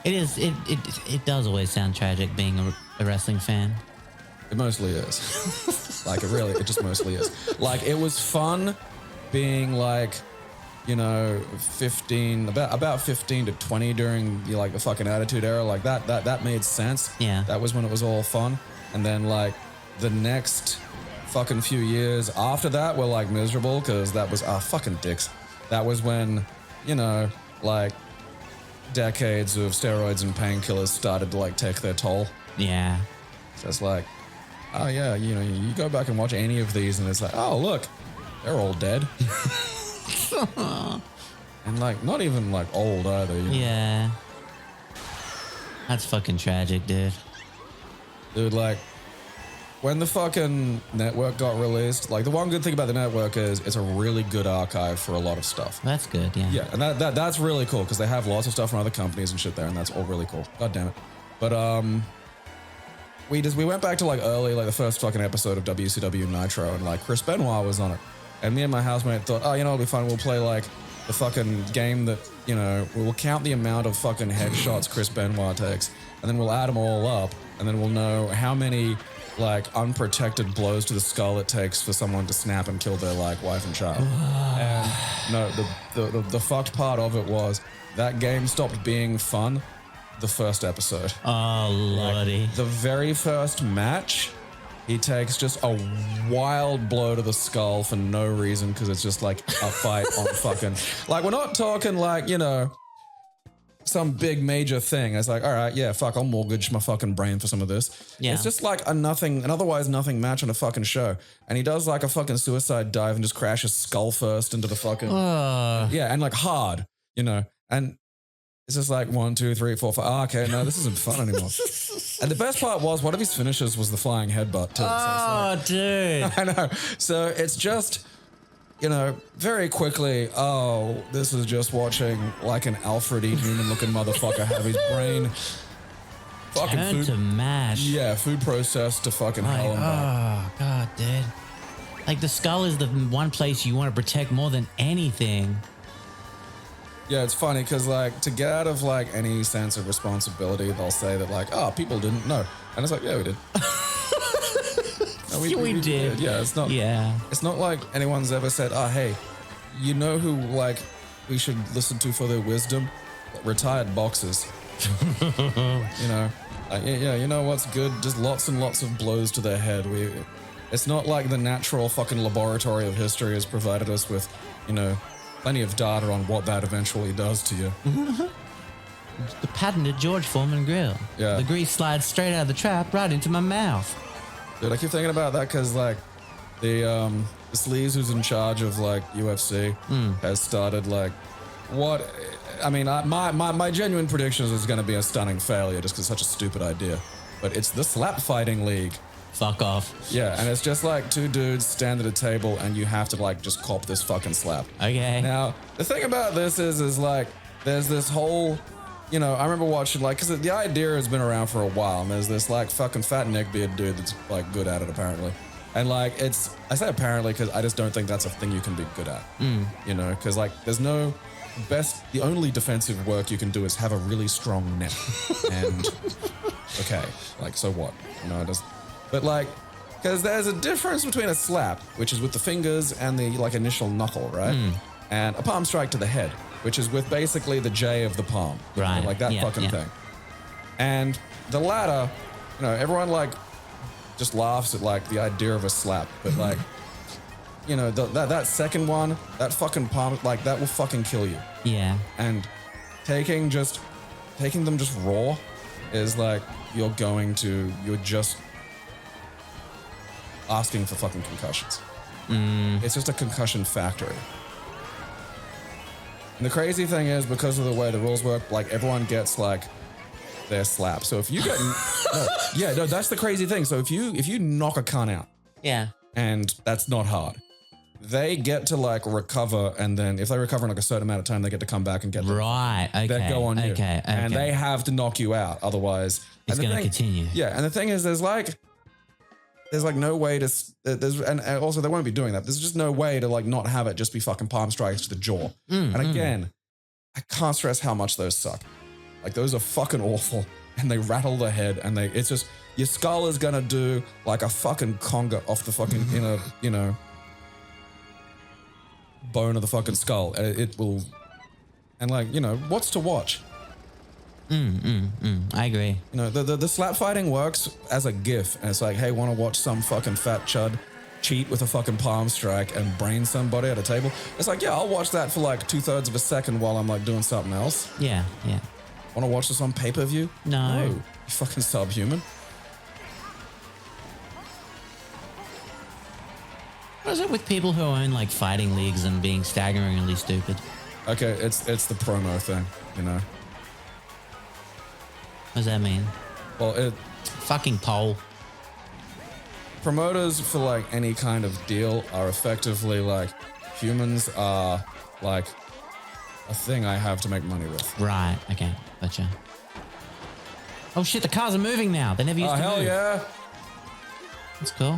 It is. It does always sound tragic being a wrestling fan. It mostly is. Like it just mostly is. Like it was fun being like, you know, 15, about 15 to 20 during like the fucking Attitude Era. Like that made sense. Yeah. That was when it was all fun. And then like the next fucking few years after that were like miserable because that was fucking dicks. That was when, you know, like decades of steroids and painkillers started to like take their toll. Yeah. So it's like, oh yeah, you know, you go back and watch any of these and it's like, oh look, they're all dead. And like not even like old either. You know? Yeah. That's fucking tragic, dude. Dude, like when the fucking network got released, like the one good thing about the network is it's a really good archive for a lot of stuff. That's good, yeah. Yeah, and that's really cool because they have lots of stuff from other companies and shit there, and that's all really cool. God damn it. But we went back to like early, like the first fucking episode of WCW Nitro, and like Chris Benoit was on it. And me and my housemate thought, oh, you know, it'll be fun. We'll play like the fucking game that, you know, we'll count the amount of fucking headshots Chris Benoit takes, and then we'll add them all up, and then we'll know how many like unprotected blows to the skull it takes for someone to snap and kill their like wife and child. And no, the fucked part of it was that game stopped being fun the first episode. Oh, lordy. Like, the very first match, he takes just a wild blow to the skull for no reason because it's just like a fight on fucking... Like, we're not talking like, you know, some big major thing. It's like, all right, yeah, fuck, I'll mortgage my fucking brain for some of this. Yeah. It's just like an otherwise nothing match on a fucking show. And he does like a fucking suicide dive and just crashes skull first into the fucking... Yeah, and like hard, you know, and... It's just like 1, 2, 3, 4, 5. Oh, okay, no, this isn't fun anymore. And the best part was one of his finishes was the flying headbutt too. Oh, dude. I know. So it's just, you know, very quickly, oh, this is just watching like an Alfred E. Newman-looking motherfucker have his brain fucking Turn to mash. Yeah, food processed to fucking hell and back. Oh, God, dude. Like, the skull is the one place you want to protect more than anything. Yeah, it's funny because, like, to get out of, like, any sense of responsibility, they'll say that, like, oh, people didn't know. And it's like, yeah, we did. No, we did. Yeah, it's not. Yeah. It's not like anyone's ever said, oh, hey, you know who, like, we should listen to for their wisdom? Retired boxers. You know? Yeah, you know what's good? Just lots and lots of blows to their head. It's not like the natural fucking laboratory of history has provided us with, you know, plenty of data on what that eventually does to you. The patented George Foreman grill. Yeah. The grease slides straight out of the trap right into my mouth. Dude, I keep thinking about that because, like, the sleaze who's in charge of, like, UFC has started, like, what... I mean, my genuine prediction is it's going to be a stunning failure just because it's such a stupid idea. But it's the slap fighting league. Fuck off. Yeah, and it's just like two dudes stand at a table and you have to like just cop this fucking slap. Okay. Now, the thing about this is like, there's this whole, you know, I remember watching like, because the idea has been around for a while and there's this like fucking fat neckbeard dude that's like good at it apparently. And like, I say apparently because I just don't think that's a thing you can be good at. You know, because like there's no... The only defensive work you can do is have a really strong neck. And okay, like, so what? You know, it does. But like, because there's a difference between a slap, which is with the fingers and the like initial knuckle, right? And a palm strike to the head, which is with basically the J of the palm. Right. Know, like that fucking thing. And the latter, you know, everyone like just laughs at like the idea of a slap, but like, you know, that second one, that fucking palm, like that will fucking kill you. Yeah. And taking them just raw is like, you're just asking for fucking concussions. It's just a concussion factory. And the crazy thing is, because of the way the rules work, like everyone gets like their slap. So if you get, no, that's the crazy thing. So if you knock a cunt out, Yeah. and that's not hard, they get to like recover, and then if they recover in like a certain amount of time, they get to come back and get Right. Okay. that go on you. Okay. And they have to knock you out, otherwise It's going to continue. Yeah, and the thing is, there's like no way to and also they won't be doing that. There's just no way to like not have it just be fucking palm strikes to the jaw. And again, I can't stress how much those suck. Like those are fucking awful, and they rattle the head, and it's just your skull is gonna do like a fucking conga off the fucking inner, you know, bone of the fucking skull. It will, and like, you know, what's to watch? I agree. You know, the slap fighting works as a gif, and it's like, hey, want to watch some fucking fat chud cheat with a fucking palm strike and brain somebody at a table? It's like, yeah, I'll watch that for like 2/3 of a second while I'm like doing something else. Yeah. Yeah. Want to watch this on pay-per-view? No. You fucking subhuman. What is it with people who own like fighting leagues and being staggeringly stupid? Okay, it's the promo thing, you know. What does that mean? Well, Fucking pole. promoters for like any kind of deal are effectively like humans are like a thing I have to make money with. Right. Okay. Gotcha. Oh shit! The cars are moving now. They never used Oh to hell move. yeah! That's cool.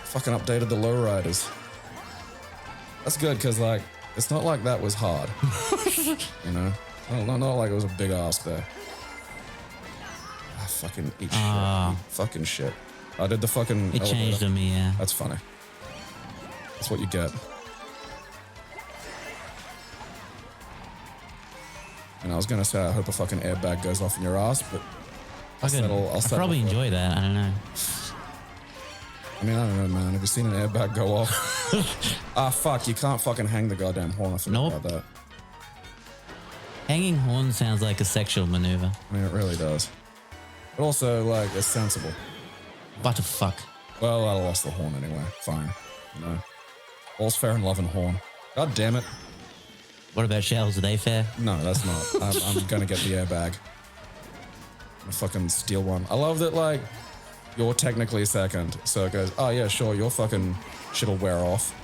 Fucking updated the lowriders. That's good because like it's not like that was hard. You know, not like it was a big ask there. fucking eat shit. Eat fucking shit. I did the fucking It elevator. changed on me, yeah. That's funny. That's what you get. And I was gonna say, I hope a fucking airbag goes off in your ass, but I'll probably enjoy that. I don't know. I mean, I don't know, man. Have you seen an airbag go off? Fuck, you can't fucking hang the goddamn horn. I forgot about that. Hanging horn sounds like a sexual maneuver. I mean, it really does. But also, like, it's sensible. What the fuck? Well, I lost the horn anyway. Fine. You know. All's fair in love and horn. God damn it. What about shells? Are they fair? No, that's not. I'm gonna get the airbag. I'm gonna fucking steal one. I love that, like, you're technically second. So it goes, oh yeah, sure, your fucking shit'll wear off.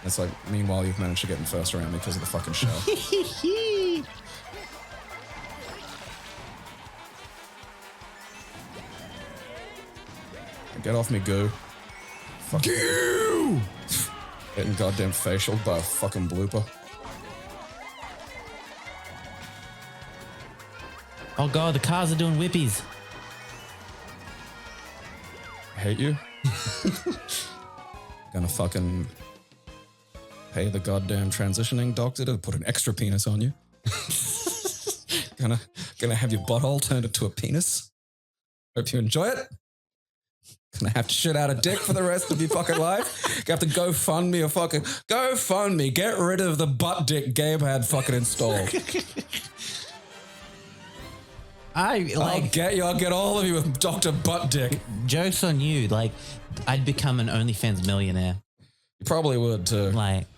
It's like, meanwhile, you've managed to get in first round because of the fucking shell. Get off me, goo. Fuck you! Getting goddamn facial by a fucking blooper. Oh god, the cars are doing whippies. I hate you. Gonna fucking pay the goddamn transitioning doctor to put an extra penis on you. Gonna have your butthole turned into a penis. Hope you enjoy it. Gonna have to shit out a dick for the rest of your fucking life. Gonna have to GoFundMe. Get rid of the butt dick Gabe had fucking installed. I'll get all of you with Dr. Butt Dick. Joke's on you. Like, I'd become an OnlyFans millionaire. You probably would too. Like,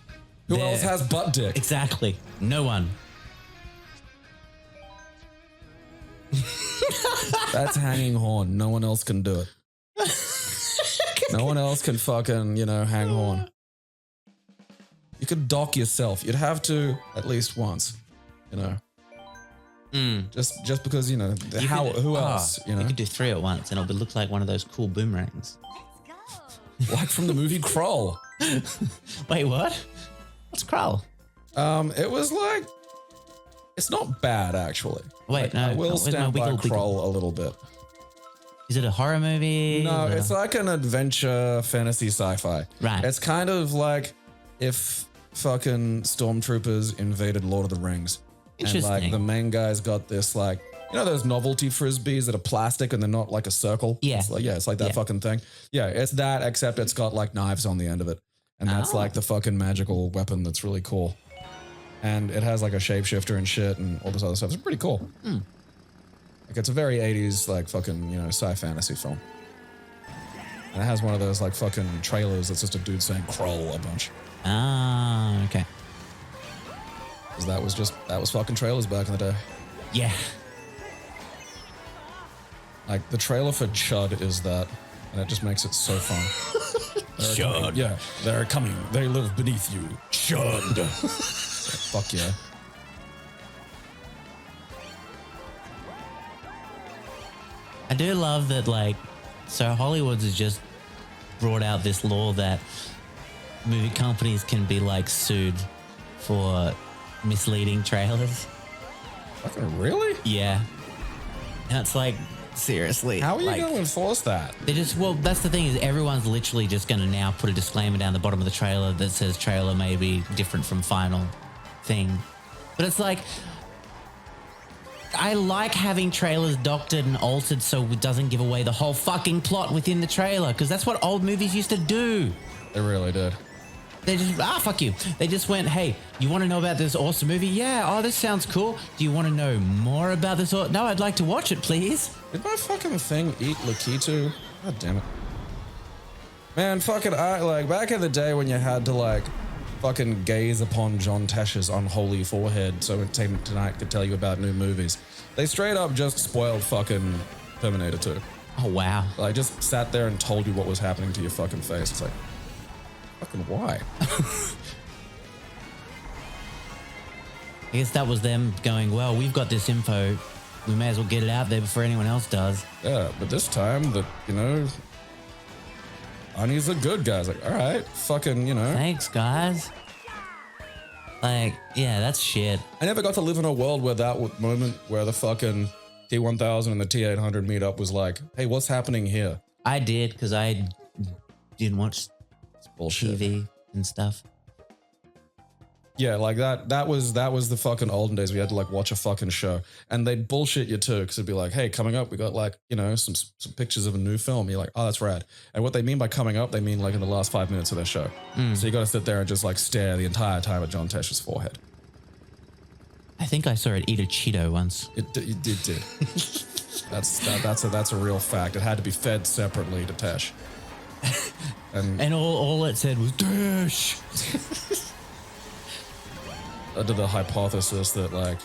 who else has butt dick? Exactly. No one. That's hanging horn. No one else can do it. No one else can fucking, hang horn. You could dock yourself. You'd have to at least once, Just because, who else, You could do 3 at once and it'll look like one of those cool boomerangs. Like from the movie Kroll. Wait, what? What's Kroll? It was like, it's not bad actually. Wait, I will stand by Kroll a little bit. Is it a horror movie? No, it's like an adventure fantasy sci-fi. Right. It's kind of like if fucking stormtroopers invaded Lord of the Rings. Interesting. And like the main guy's got this like, those novelty frisbees that are plastic and they're not like a circle? Yeah. It's like that fucking thing. Yeah, it's that, except it's got like knives on the end of it. And that's like the fucking magical weapon that's really cool. And it has like a shapeshifter and shit and all this other stuff. It's pretty cool. Like it's a very 80s like fucking, sci fantasy film. And it has one of those like fucking trailers that's just a dude saying Kroll a bunch. Ah, okay. Because that was fucking trailers back in the day. Yeah. Like the trailer for Chud is that, and it just makes it so fun. Chud. Yeah, they're coming. They live beneath you. Chud. Fuck yeah. I do love that, like, so Hollywood's has just brought out this law that movie companies can be, like, sued for misleading trailers. Fucking really? Yeah. And it's like, seriously. How are you going to enforce that? That's the thing is everyone's literally just going to now put a disclaimer down the bottom of the trailer that says trailer may be different from final thing. But it's like, I like having trailers doctored and altered so it doesn't give away the whole fucking plot within the trailer, because that's what old movies used to do. They really did. They just, fuck you. They just went, hey, you want to know about this awesome movie? Yeah, oh, this sounds cool. Do you want to know more about this? No, I'd like to watch it, please. Did my fucking thing eat Lakitu? God damn it. Man, fucking, like, back in the day when you had to, like, fucking gaze upon John Tesh's unholy forehead so Entertainment Tonight could tell you about new movies. They straight up just spoiled fucking Terminator 2. Oh, wow. Like, just sat there and told you what was happening to your fucking face. It's like, fucking why? I guess that was them going, well, we've got this info. We may as well get it out there before anyone else does. Yeah, but this time, Arnie's a good guy. It's like, all right, fucking, Thanks, guys. Like, yeah, that's shit. I never got to live in a world where that moment where the fucking T1000 and the T800 meetup was like, hey, what's happening here? I did because I didn't watch It's bullshit. TV and stuff. Yeah, like that was the fucking olden days. We had to like watch a fucking show, and they'd bullshit you too, because it'd be like, hey, coming up, we got like, you know, some pictures of a new film. You're like, oh, that's rad. And what they mean by coming up, they mean like in the last 5 minutes of their show. So you got to sit there and just like stare the entire time at John Tesh's forehead. I think I saw it eat a Cheeto once. It did. That's a real fact. It had to be fed separately to Tesh. And all it said was Dash. Under the hypothesis that like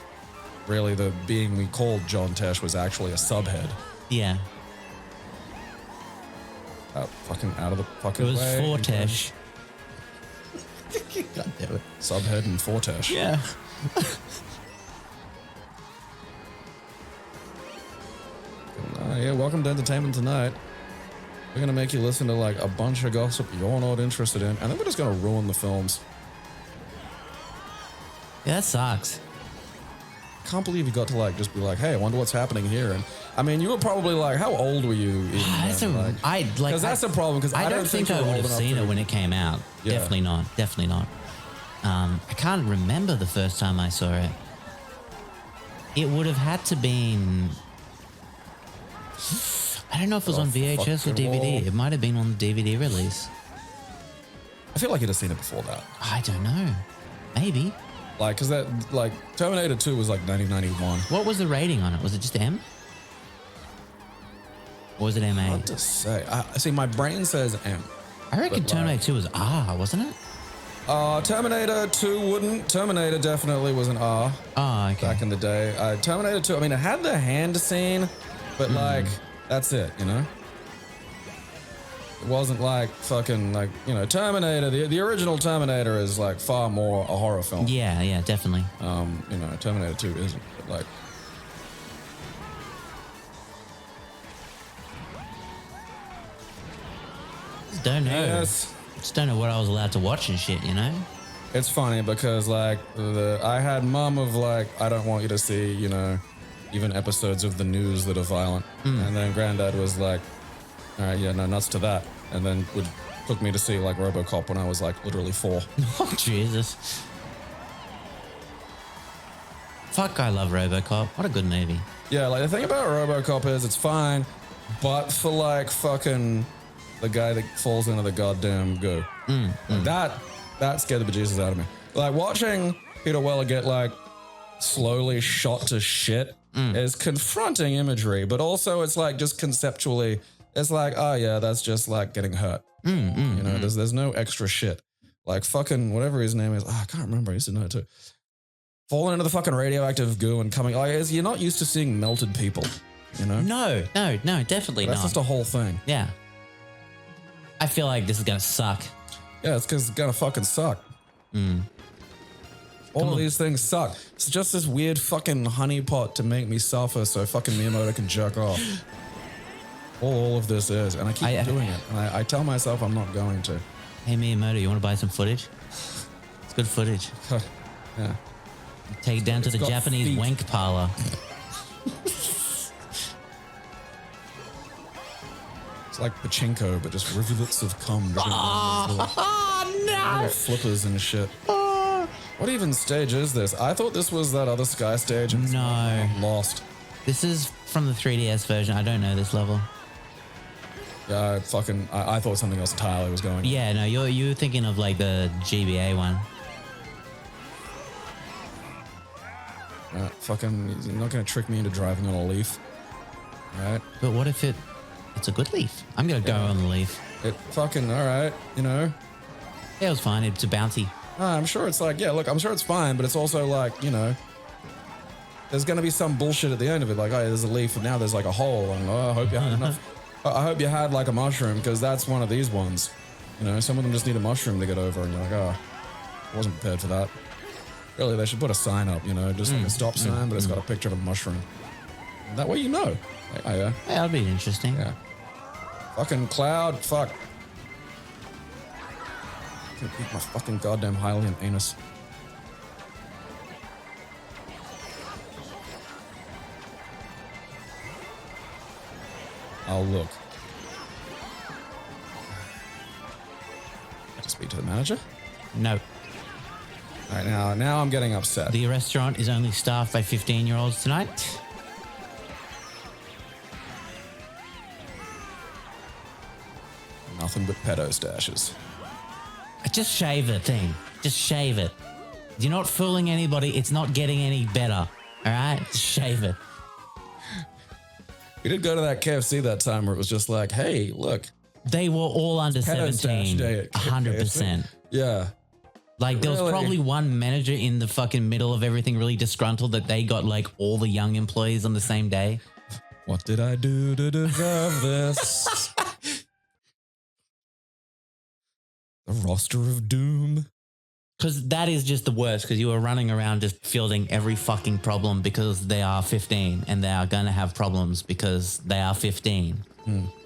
really the being we called John Tesh was actually a subhead. Yeah. Fucking out of the fucking It was way. for Tesh. God damn it. Subhead and Fortesh. Yeah. Yeah, welcome to Entertainment Tonight. We're going to make you listen to like a bunch of gossip you're not interested in, and then we're just going to ruin the films. Yeah, that sucks. Can't believe you got to like just be like, hey, I wonder what's happening here. And I mean, you were probably like, how old were you? That's the problem. Because I don't think I would have seen it when it came out. Yeah. Definitely not. I can't remember the first time I saw it. It would have had to been. I don't know if it was on VHS or DVD. It might have been on the DVD release. I feel like you'd have seen it before that. I don't know. Maybe. Like, because that, like, Terminator 2 was like 1991. What was the rating on it? Was it just M? Or was it MA? Hard to say. See, my brain says M. I reckon Terminator 2 was R, wasn't it? Terminator 2 wouldn't. Terminator definitely was an R. Oh, okay. Back in the day. Terminator 2, I mean, it had the hand scene, but like, that's it, you know? It wasn't like fucking like, you know, Terminator, the original Terminator is like far more a horror film. Yeah, definitely. You know, Terminator 2 isn't, but like. Just don't know. Yes. Just don't know what I was allowed to watch and shit, you know? It's funny because like I had mom of like, I don't want you to see, you know, even episodes of the news that are violent. And then granddad was like, all right, yeah, no, nuts to that. And then took me to see like RoboCop when I was like literally 4. Oh, Jesus. Fuck, I love RoboCop. What a good movie. Yeah, like the thing about RoboCop is it's fine, but for like fucking the guy that falls into the goddamn goo. Like that scared the bejesus out of me. Like watching Peter Weller get like slowly shot to shit is confronting imagery, but also it's like just conceptually, it's like, oh yeah, that's just like getting hurt. You know, there's no extra shit. Like fucking whatever his name is, I can't remember. I used to know it too. Falling into the fucking radioactive goo and coming, like, you're not used to seeing melted people, you know? No, definitely That's not. just a whole thing. Yeah. I feel like this is gonna suck. Yeah, it's because it's gonna fucking suck. All of these things suck. It's just this weird fucking honeypot to make me suffer so fucking Miyamoto can jerk off. All of this is, and I keep doing it. And I tell myself I'm not going to. Hey, Miyamoto, you want to buy some footage? It's good footage. Yeah. Take it down to the got Japanese feet. wank parlor. It's like pachinko, but just rivulets of cum. Little flippers and shit. What even stage is this? I thought this was that other Sky stage. And No. I'm lost. This is from the 3DS version. I don't know this level. Yeah, I thought something else entirely was going on. Yeah, no, you're thinking of like the GBA one. Fucking, you're not going to trick me into driving on a Leaf. Right? But what if it's a good Leaf? I'm going to go on the Leaf. It fucking, all right, you know? Yeah, it was fine. It's a bouncy. I'm sure it's like, yeah, look, I'm sure it's fine, but it's also like, you know, there's going to be some bullshit at the end of it. Like, oh, there's a leaf and now there's like a hole. And I hope you had enough. I hope you had like a mushroom because that's one of these ones. You know, some of them just need a mushroom to get over and you're like, oh, I wasn't prepared for that. Really, they should put a sign up, you know, just like a stop sign, but it's got a picture of a mushroom. That way you know. Like, oh, yeah. Yeah, that'll be interesting. Yeah. Fucking Cloud, fuck. I can eat my fucking goddamn Hylian anus. I'll look. I just speak to the manager. No. All right, now I'm getting upset. The restaurant is only staffed by 15-year-olds tonight. Nothing but pedo stashes. Just shave the thing. Just shave it. You're not fooling anybody. It's not getting any better. All right? Just shave it. We did go to that KFC that time where it was just like, hey, look. They were all under Pedo stash 17. day at 100%. Yeah. Like, there was Really? probably one manager in the fucking middle of everything really disgruntled that they got, like, all the young employees on the same day. What did I do to deserve this? The roster of doom. Because that is just the worst, because you were running around just fielding every fucking problem because they are 15 and they are going to have problems because they are 15.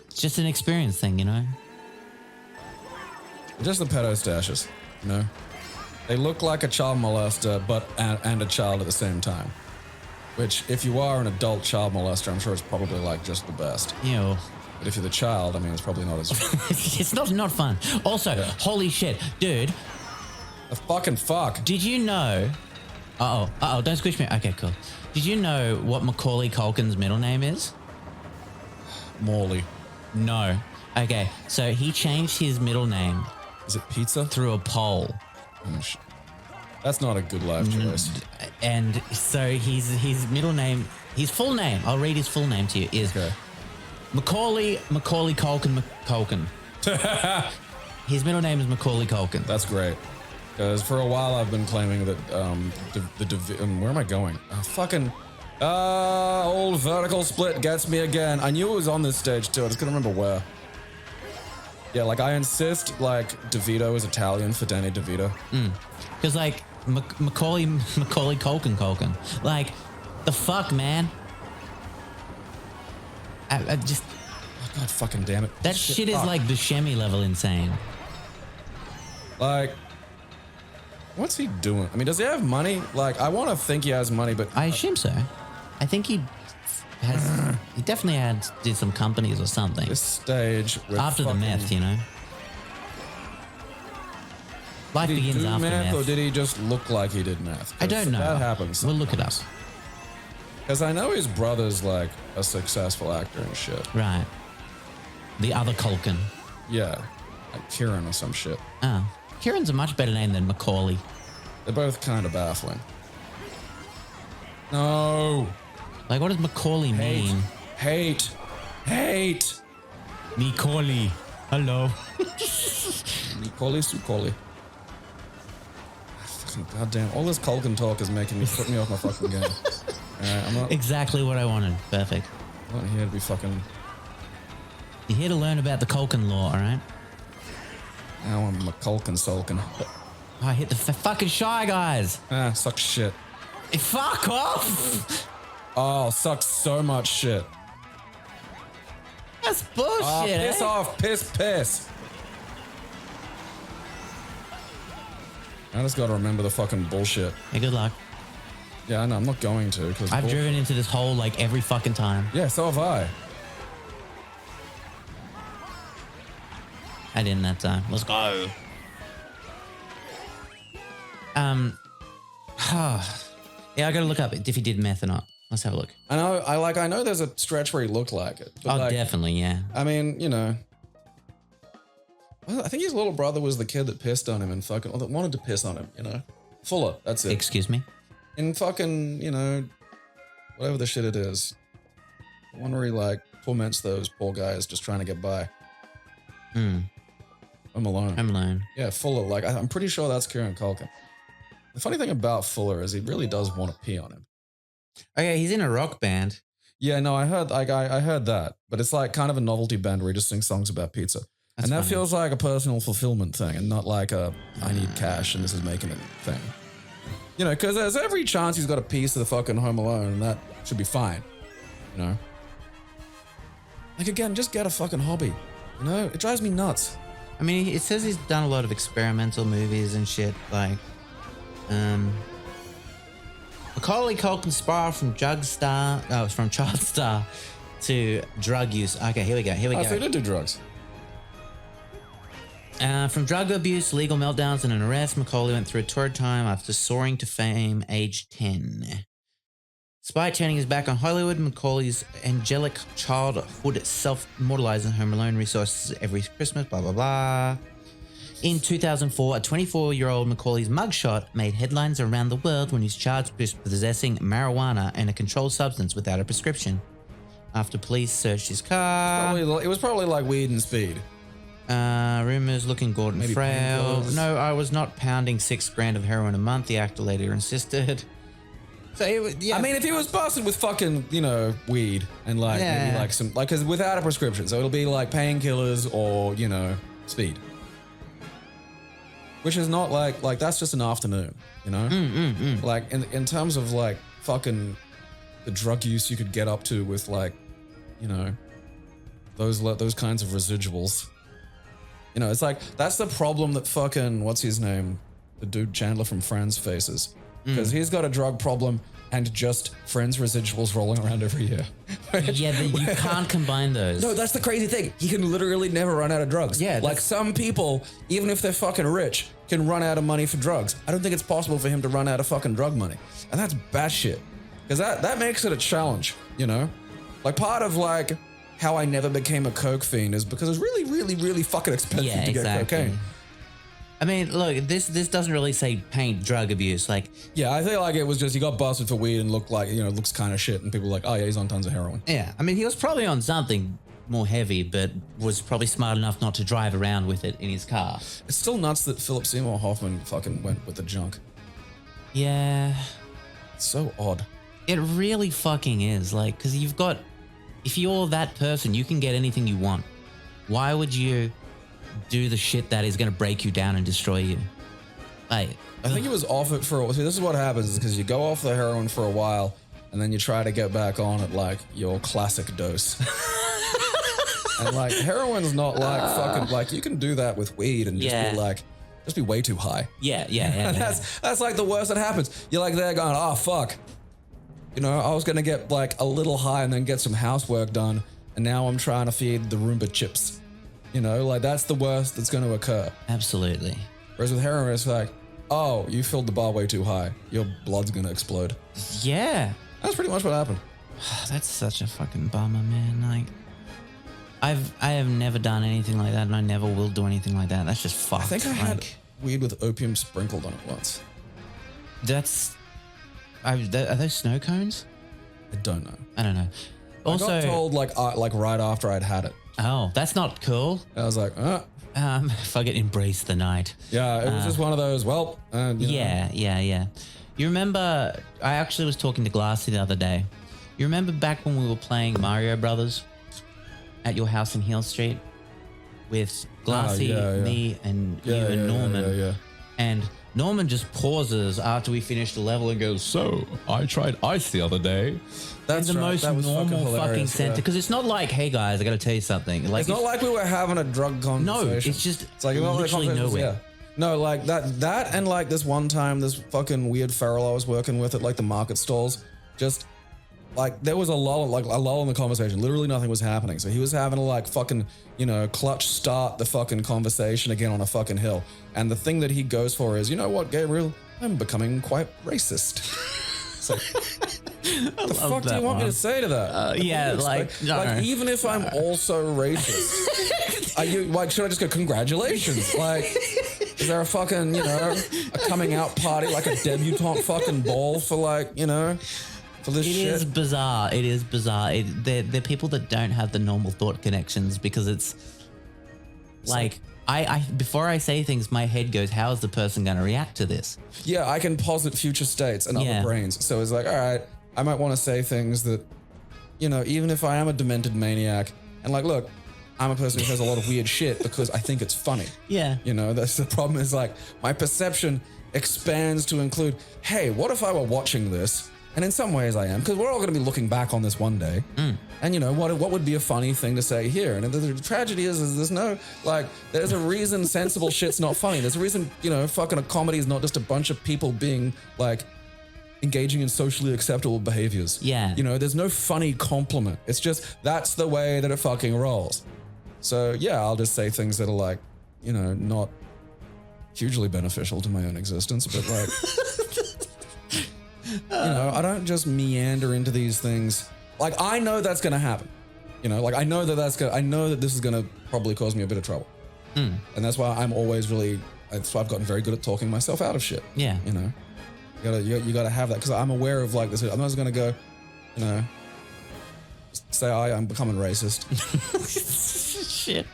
It's just an experience thing, you know? Just the pedo stashes, you know? They look like a child molester, but and a child at the same time. Which, if you are an adult child molester, I'm sure it's probably like just the best. Ew. But if you're the child, I mean, it's probably not as... It's not fun. Also, holy shit, dude. The fucking fuck. Did you know? Don't squish me. Okay, cool. Did you know what Macaulay Culkin's middle name is? Morley. No. Okay, so he changed his middle name Is it pizza? through a poll. That's not a good life choice. And so his middle name, his full name, I'll read his full name to you, is Okay. Macaulay Culkin Culkin. His middle name is Macaulay Culkin. That's great. Because for a while I've been claiming that where am I going? Old vertical split gets me again. I knew it was on this stage too. I just couldn't remember where. Yeah, like I insist like DeVito is Italian for Danny DeVito. Because like Macaulay Culkin. Like, the fuck, man? I just... Oh, God fucking damn it. That shit is like Buscemi level insane. Like, what's he doing? I mean, does he have money? Like, I want to think he has money, but... I assume so. I think he has... He definitely did some companies or something. This stage with After the meth, you know? Life Did he begins do after meth, meth. or did he just look like he did meth? I don't know. That happens. We'll look it up. Because I know his brother's like a successful actor and shit. Right. The other Culkin. Yeah. Like Kieran or some shit. Oh. Kieran's a much better name than Macaulay. They're both kind of baffling. No. Like, what does Macaulay mean? Hate. Macaulay. Hello. Macaulay Sucaulay. Fucking goddamn. All this Culkin talk is making me put me off my fucking game. I'm not Exactly what I wanted. Perfect. here to be fucking... You're here to learn about the Culkin law, all right? Now I'm McCulkin sulkin. I hit the fucking Shy Guys. Sucks shit. Hey, fuck off. Oh, sucks so much shit. That's bullshit, Piss off. Piss. I just gotta remember the fucking bullshit. Hey, good luck. Yeah, I know, I'm not going to, because... I've driven into this hole like every fucking time. Yeah, so have I. I didn't that time. Let's go. Yeah, I gotta look up if he did meth or not. Let's have a look. I know there's a stretch where he looked like it. But Oh, like, definitely, yeah. I mean, you know... Well, I think his little brother was the kid that pissed on him and fucking... Or that wanted to piss on him, you know? Fuller, that's it. Excuse me? In fucking, you know... Whatever the shit it is. The one where he, like, torments those poor guys just trying to get by. I'm alone. I'm alone. Yeah, Fuller. Like, I'm pretty sure that's Kieran Culkin. The funny thing about Fuller is he really does want to pee on him. Okay, he's in a rock band. Yeah, no, I heard I heard that, but it's like kind of a novelty band where he just sings songs about pizza, and that funny. feels like a personal fulfillment thing, and not like a I need cash and this is making it thing. You know, because there's every chance he's got a piece of the fucking Home Alone, and that should be fine. You know, like again, just get a fucking hobby. You know, it drives me nuts. I mean, it says he's done a lot of experimental movies and shit, like, Macaulay Culkin spar from Child Star to drug use. Okay, here we go. I thought you did do drugs. From drug abuse, legal meltdowns, and an arrest, Macaulay went through a torrid time after soaring to fame age 10. Despite turning his back on Hollywood, Macaulay's angelic childhood self-immortalized in Home Alone resources every Christmas, blah, blah, blah. In 2004, a 24-year-old Macaulay's mugshot made headlines around the world when he was charged with possessing marijuana and a controlled substance without a prescription. After police searched his car... It was probably like weed and speed. Rumors looking Gordon Maybe frail. painkillers. No, I was not pounding $6,000 of heroin a month, the actor later insisted. So it was, yeah. I mean, if he was busted with fucking, weed and like maybe like some, like, cause without a prescription, so it'll be like painkillers or, speed. Which is not like that's just an afternoon, Like in terms of like fucking the drug use you could get up to with like, those kinds of residuals. It's like, that's the problem that fucking, what's his name? The dude Chandler from Friends faces. Because he's got a drug problem and just Friends residuals rolling around every year. Yeah, you can't combine those. No, that's the crazy thing. He can literally never run out of drugs. Yeah, like some people, even if they're fucking rich, can run out of money for drugs. I don't think it's possible for him to run out of fucking drug money. And that's bad shit. Because that makes it a challenge, Like part of like how I never became a coke fiend is because it's really, really, really fucking expensive to get cocaine. I mean, look, this doesn't really say paint drug abuse. Like, yeah, I feel like it was just he got busted for weed and looked like, looks kind of shit. And people were like, oh yeah, he's on tons of heroin. yeah, I mean, he was probably on something more heavy, but was probably smart enough not to drive around with it in his car. It's still nuts that Philip Seymour Hoffman fucking went with the junk. Yeah. It's so odd. It really fucking is. Like, because if you're that person, you can get anything you want. Why would you do the shit that is going to break you down and destroy you? Like, I think he was off it for. See, this is what happens because you go off the heroin for a while, and then you try to get back on at like your classic dose. And like heroin's not like fucking like you can do that with weed and just be way too high. Yeah. That's like the worst that happens. You're like there going, oh fuck. I was gonna get like a little high and then get some housework done, and now I'm trying to feed the Roomba chips. Like that's the worst that's gonna occur. Absolutely. Whereas with heroin, it's like, oh, you filled the bar way too high. Your blood's gonna explode. Yeah. That's pretty much what happened. That's such a fucking bummer, man. Like, I have never done anything like that, and I never will do anything like that. That's just fucked. I think I had weed with opium sprinkled on it once. Are those snow cones? I don't know. I don't know. Also, I got told like right after I'd had it. Oh, that's not cool. I was like, fucking embrace the night. Yeah, it was just one of those. Well, yeah. You remember? I actually was talking to Glassy the other day. You remember back when we were playing Mario Brothers at your house in Hill Street with Glassy, me, and you and Norman? Yeah. And Norman just pauses after we finished the level and goes, "So I tried ice the other day." That's the right. most That was normal fucking sentence. because it's not like, "Hey guys, I got to tell you something." Like It's not like we were having a drug conversation. no, it's just like literally nowhere. Yeah. No, like that, and like this one time, this fucking weird feral I was working with at like the market stalls, just like there was a lull in the conversation. Literally nothing was happening. So he was having to like fucking, clutch start the fucking conversation again on a fucking hill. And the thing that he goes for is, you know what, Gabriel, I'm becoming quite racist. It's like, what the fuck do you want me to say to that? Even if I'm also racist, should I just go, congratulations? Like, is there a fucking, a coming out party, like a debutante fucking ball for like, for this shit? It is bizarre. It is bizarre. They're people that don't have the normal thought connections because it's like, I before I say things, my head goes, how is the person going to react to this? Yeah, I can posit future states and other brains. So it's like, all right, I might want to say things that, even if I am a demented maniac, and like, look, I'm a person who says a lot of weird shit because I think it's funny. Yeah. That's the problem is like my perception expands to include, hey, what if I were watching this? And in some ways I am, because we're all going to be looking back on this one day. And what would be a funny thing to say here? And the tragedy is there's no, like, there's a reason sensible shit's not funny. There's a reason, fucking a comedy is not just a bunch of people being like engaging in socially acceptable behaviors. Yeah. You know, there's no funny compliment. It's just, that's the way that it fucking rolls. So yeah, I'll just say things that are like, you know, not hugely beneficial to my own existence, but like, you know, I don't just meander into these things. Like, I know that's going to happen. You know, like I know that I know that this is going to probably cause me a bit of trouble. And that's why I'm always that's why I've gotten very good at talking myself out of shit. Yeah. You know, you gotta have that, because I'm aware of like this. I'm not just going to go, you know, say I'm becoming racist. Shit.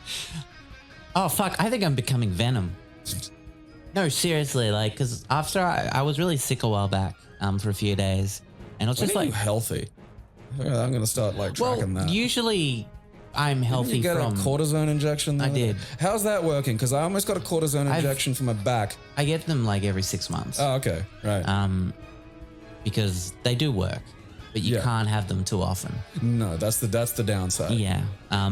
Oh, fuck. I think I'm becoming Venom. No, seriously, like, because after I was really sick a while back for a few days, and I was just When are like, you healthy? I'm going to start like tracking that. Usually I'm healthy. Didn't you get from a cortisone injection? I did. How's that working? Because I almost got a cortisone injection for my back. I get them like every 6 months. Oh, okay, right. Because they do work, but you can't have them too often. No, that's the downside. Yeah.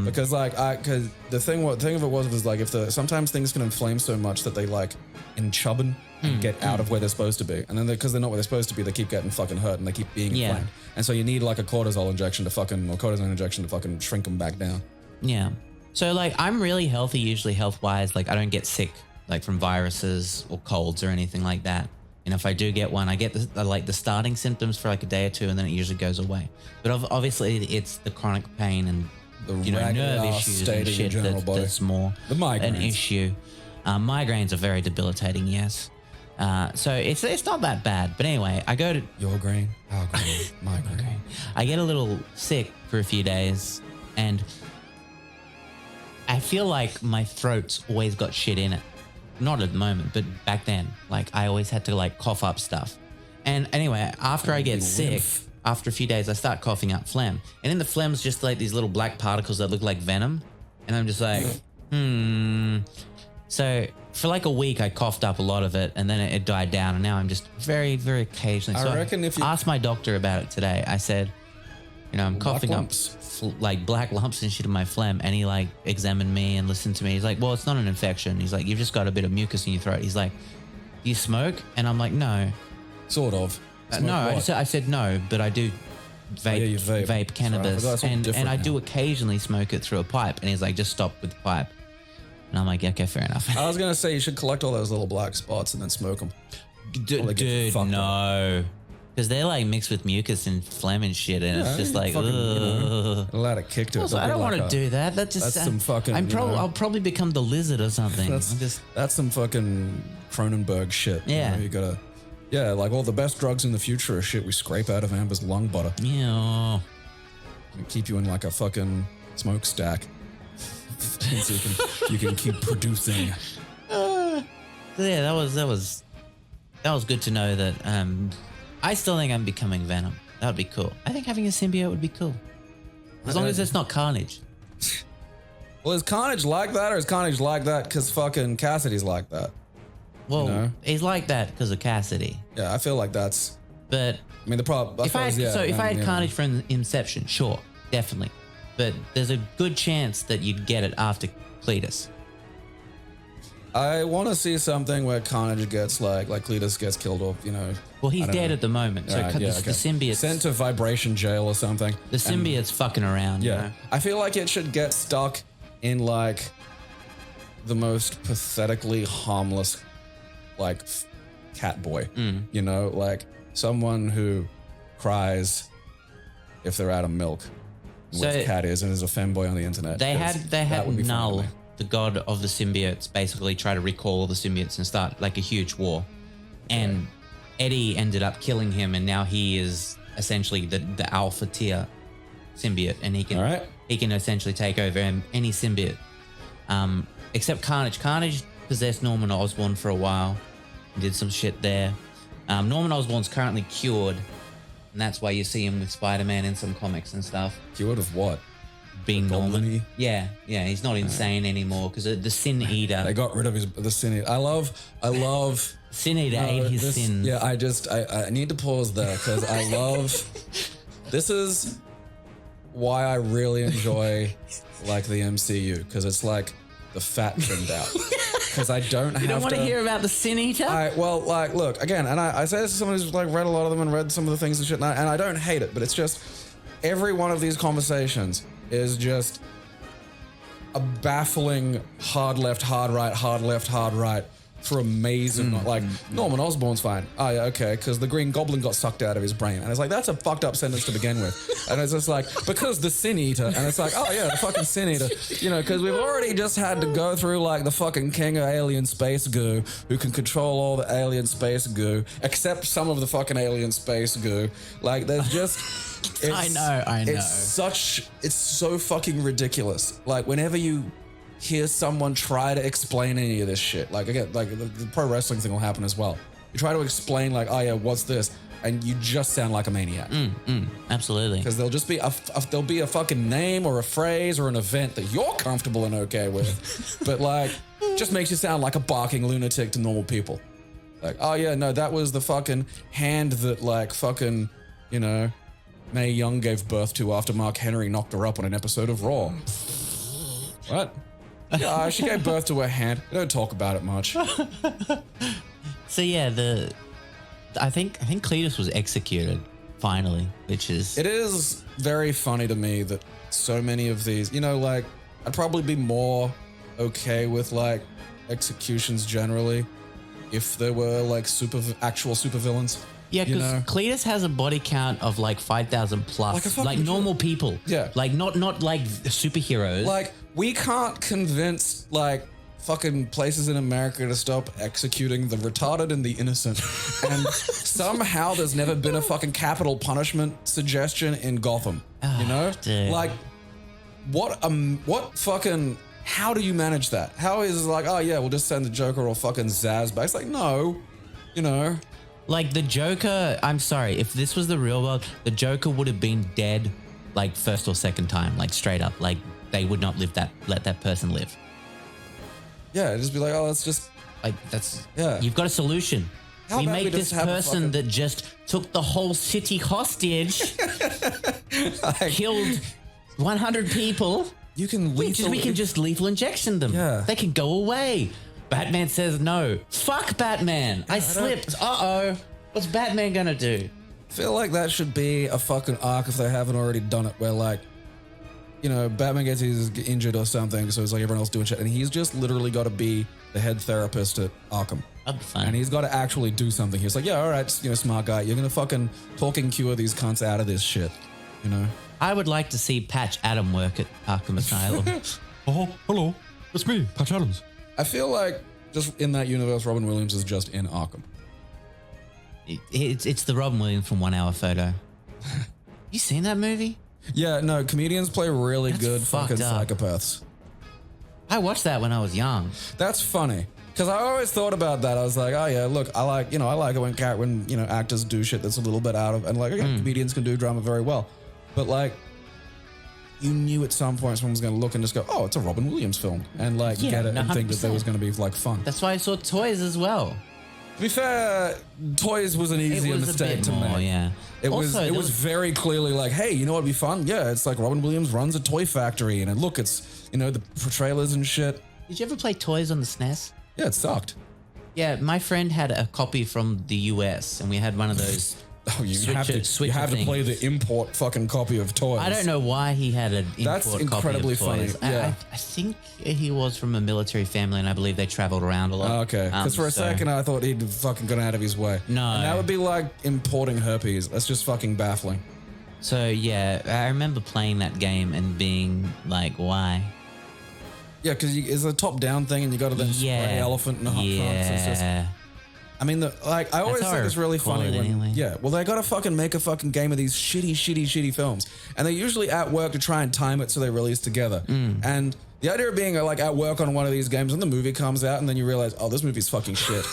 Because because the thing of it was like sometimes things can inflame so much that they like enchubben and get out of where they're supposed to be, and then because they're not where they're supposed to be, they keep getting fucking hurt and they keep being inflamed, and so you need like a cortisone injection to fucking shrink them back down. Yeah. So like I'm really healthy usually health-wise. Like I don't get sick like from viruses or colds or anything like that. And if I do get one, I get the starting symptoms for like a day or two, and then it usually goes away. But obviously, it's the chronic pain and the nerve issues and shit that's more an issue. Migraines are very debilitating, yes. So it's not that bad. But anyway, I go to your grain, our grain, my grain. I get a little sick for a few days, and I feel like my throat's always got shit in it. Not at the moment, but back then, like I always had to like cough up stuff. And anyway, after I get sick, after a few days, I start coughing up phlegm. And then the phlegm's just like these little black particles that look like venom. And I'm just like, So for like a week, I coughed up a lot of it, and then it died down. And now I'm just very, very occasionally. I reckon if you asked my doctor about it today, I said, you know, I'm coughing up like black lumps and shit in my phlegm, and he like examined me and listened to me. He's like, well, it's not an infection. He's like, you've just got a bit of mucus in your throat. He's like, do you smoke? And I'm like, no. Sort of. No, I said no, but I do vape cannabis, and I do occasionally smoke it through a pipe. And he's like, just stop with the pipe. And I'm like, okay, fair enough. I was gonna say you should collect all those little black spots and then smoke them. Dude, no. Because they're like mixed with mucus and phlegm and shit, and it's just like, allowed a kick to it. Also, I don't want to do that. That's some fucking. I'll probably become the lizard or something. That's some fucking Cronenberg shit. Yeah, you gotta. Yeah, like all the best drugs in the future are shit we scrape out of Amber's lung butter. Yeah, and keep you in like a fucking smokestack, so you can keep producing. Yeah, that was good to know that. I still think I'm becoming Venom. That would be cool. I think having a symbiote would be cool. As long as it's not Carnage. Well, is Carnage like that, or is Carnage like that because fucking Cassidy's like that? Well, he's like that because of Cassidy. Yeah, I feel like that's... But... I mean, the problem... If I had Carnage from Inception, sure, definitely. But there's a good chance that you'd get it after Cletus. I want to see something where Carnage gets like Cletus gets killed off, you know. Well, he's dead at the moment. So the symbiote sent to vibration jail or something. The symbiote's fucking around. Yeah. You know? I feel like it should get stuck in like the most pathetically harmless like cat boy. You know, like someone who cries if they're out of milk. Which cat is and is a femboy on the internet. They had Null, the god of the symbiotes, basically try to recall all the symbiotes and start like a huge war. And Eddie ended up killing him, and now he is essentially the alpha tier symbiote, and he can essentially take over any symbiote. Except Carnage. Carnage possessed Norman Osborn for a while and did some shit there. Norman Osborn's currently cured, and that's why you see him with Spider-Man in some comics and stuff. Cured of what? Being Norman. Yeah, he's not insane anymore because the Sin Eater. They got rid of the Sin Eater. I love Sin Eater ate his sins. Yeah, I need to pause there because I love. This is why I really enjoy like the MCU, because it's like the fat trimmed out. because I don't have You don't want to to hear about the Sin Eater? well, like, look, again, and I say this to someone who's like read a lot of them and read some of the things and shit, and I don't hate it, but it's just every one of these conversations is just a baffling hard left, hard right, hard left, hard right for amazing, like, Norman Osborn's fine. Oh, yeah, okay, because the Green Goblin got sucked out of his brain. And it's like, that's a fucked up sentence to begin with. And it's just like, because the Sin Eater, and it's like, oh yeah, the fucking Sin Eater. You know, because we've already just had to go through like the fucking king of alien space goo, who can control all the alien space goo, except some of the fucking alien space goo. Like, there's just... I know. It's so fucking ridiculous. Like, whenever you hear someone try to explain any of this shit, like, again, like the pro wrestling thing will happen as well. You try to explain, like, oh yeah, what's this? And you just sound like a maniac. Absolutely. Because there'll just be there'll be a fucking name or a phrase or an event that you're comfortable and okay with, but like, just makes you sound like a barking lunatic to normal people. Like, oh yeah, no, that was the fucking hand that like fucking, you know, Mae Young gave birth to after Mark Henry knocked her up on an episode of Raw. What? Yeah, she gave birth to her hand. They don't talk about it much. So yeah, I think Cletus was executed finally, which is... It is very funny to me that so many of these, you know, like, I'd probably be more okay with like executions generally if there were like actual supervillains. Yeah, because Cletus has a body count of like 5,000 plus, like normal people. Yeah. Like not like superheroes. Like, we can't convince like fucking places in America to stop executing the retarded and the innocent. And somehow there's never been a fucking capital punishment suggestion in Gotham. You know? Dude. Like, what fucking... How do you manage that? How is it like, oh yeah, we'll just send the Joker or fucking Zaz back? It's like, no, you know... Like the Joker, I'm sorry, if this was the real world, the Joker would have been dead like first or second time, like straight up. Like they would not let that person live. Yeah, it'd just be like, oh, that's just... Like that's... Yeah. You've got a solution. We make this person that just took the whole city hostage, killed 100 people. You can we can just lethal injection them. Yeah. They can go away. Batman says no. Fuck Batman. I slipped. Uh-oh. What's Batman gonna do? I feel like that should be a fucking arc if they haven't already done it, where like, you know, Batman gets injured or something, so it's like everyone else doing shit, and he's just literally got to be the head therapist at Arkham. That'd be fun. And he's got to actually do something. He's like, yeah, all right, you know, smart guy, you're gonna fucking talking cure these cunts out of this shit, you know? I would like to see Patch Adam work at Arkham Asylum. Oh, hello. It's me, Patch Adams. I feel like just in that universe, Robin Williams is just in Arkham. It's the Robin Williams from 1 Hour Photo. You seen that movie? Yeah, no, comedians play really good fucking psychopaths. I watched that when I was young. That's funny. Because I always thought about that. I was like, oh yeah, look, I like it when you know, actors do shit that's a little bit out of, and like, again, comedians can do drama very well. But like, you knew at some point someone was going to look and just go, oh, it's a Robin Williams film, and like get it and think that there was going to be like fun. That's why I saw Toys as well. To be fair, Toys was an easier mistake to make. Yeah. It was very clearly like, hey, you know what'd be fun? Yeah, it's like Robin Williams runs a toy factory, and look, it's, you know, the trailers and shit. Did you ever play Toys on the SNES? Yeah, it sucked. Yeah, my friend had a copy from the US, and we had one of those. Oh, you have to play the import fucking copy of Toys. I don't know why he had an import That's incredibly copy of Toys. funny. Yeah. I think he was from a military family, and I believe they traveled around a lot. Okay, because for a second I thought he'd fucking gone out of his way. No. And that would be like importing herpes. That's just fucking baffling. So yeah, I remember playing that game and being like, why? Yeah, because it's a top-down thing, and you got to then spray elephant in the hot fronts. It's just, I mean, I always think it's really funny when, well, they got to fucking make a fucking game of these shitty films, and they're usually at work to try and time it so they release together. And the idea of being like at work on one of these games, and the movie comes out, and then you realize, oh, this movie's fucking shit.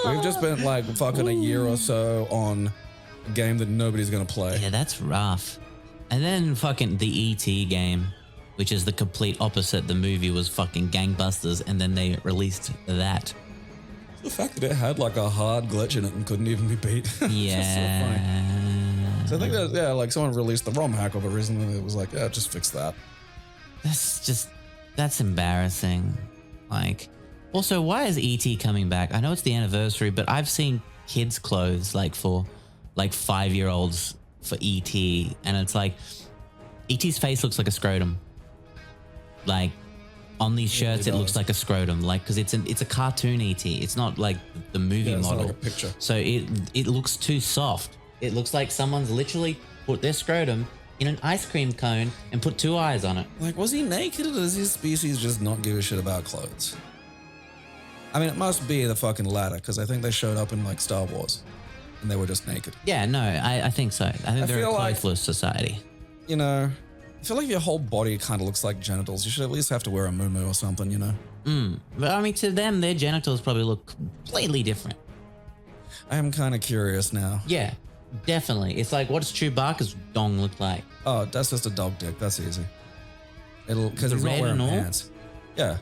We've just spent like fucking a year or so on a game that nobody's gonna play. Yeah, that's rough. And then fucking the E.T. game, which is the complete opposite. The movie was fucking gangbusters, and then they released that. The fact that it had like a hard glitch in it and couldn't even be beat. Yeah. Just so funny. So I think that, like someone released the ROM hack of it recently, and it was like, yeah, just fix that. That's embarrassing. Like, Also, why is ET coming back? I know it's the anniversary, but I've seen kids' clothes like for like 5-year-olds for ET, and it's like ET's face looks like a scrotum. Like on these shirts, it looks like a scrotum, like because it's a cartoon ET. It's not like the movie it's model. not like a picture. So it looks too soft. It looks like someone's literally put their scrotum in an ice cream cone and put 2 eyes on it. Like, was he naked, or does his species just not give a shit about clothes? I mean, it must be the fucking latter, because I think they showed up in like Star Wars, and they were just naked. Yeah, no, I think so. I think they're a feel like- clothless society. You know, I feel like if your whole body kind of looks like genitals, you should at least have to wear a muumuu or something, you know? But I mean, to them, their genitals probably look completely different. I am kind of curious now. Yeah, definitely. It's like, what does Chewbacca's dong look like? Oh, that's just a dog dick. That's easy. Because The he's not red wearing and all? pants. Yeah,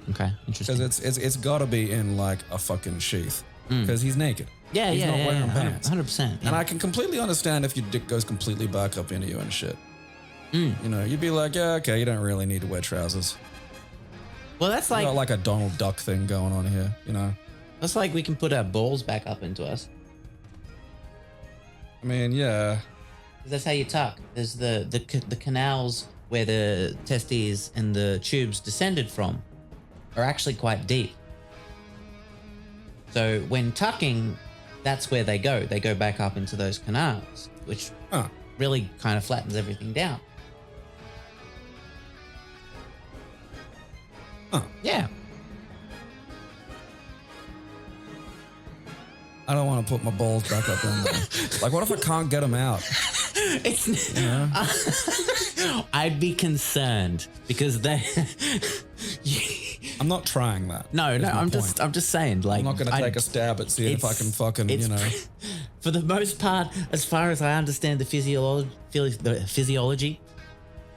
Okay, interesting. because it's got to be in like a fucking sheath. Because he's naked. Yeah, he's yeah, not yeah, wearing yeah, pants. 100%. And I can completely understand if your dick goes completely back up into you and shit. You know, you'd be like, yeah, okay, you don't really need to wear trousers. Well, that's You like got like a Donald Duck thing going on here, you know? we can put our balls back up into us. I mean, yeah. 'Cause that's how you tuck. There's the canals where the testes and the tubes descended from are actually quite deep. So when tucking, that's where they go. They go back up into those canals, which Huh. really kind of flattens everything down. Huh. Yeah. I don't want to put my balls back up in there. Like, what if I can't get them out? It's I'd be concerned because they I'm not trying that. No, is my I'm point. just saying, like, I'm not going to take a stab at seeing if I can fucking, you know. For the most part, as far as I understand the physiology,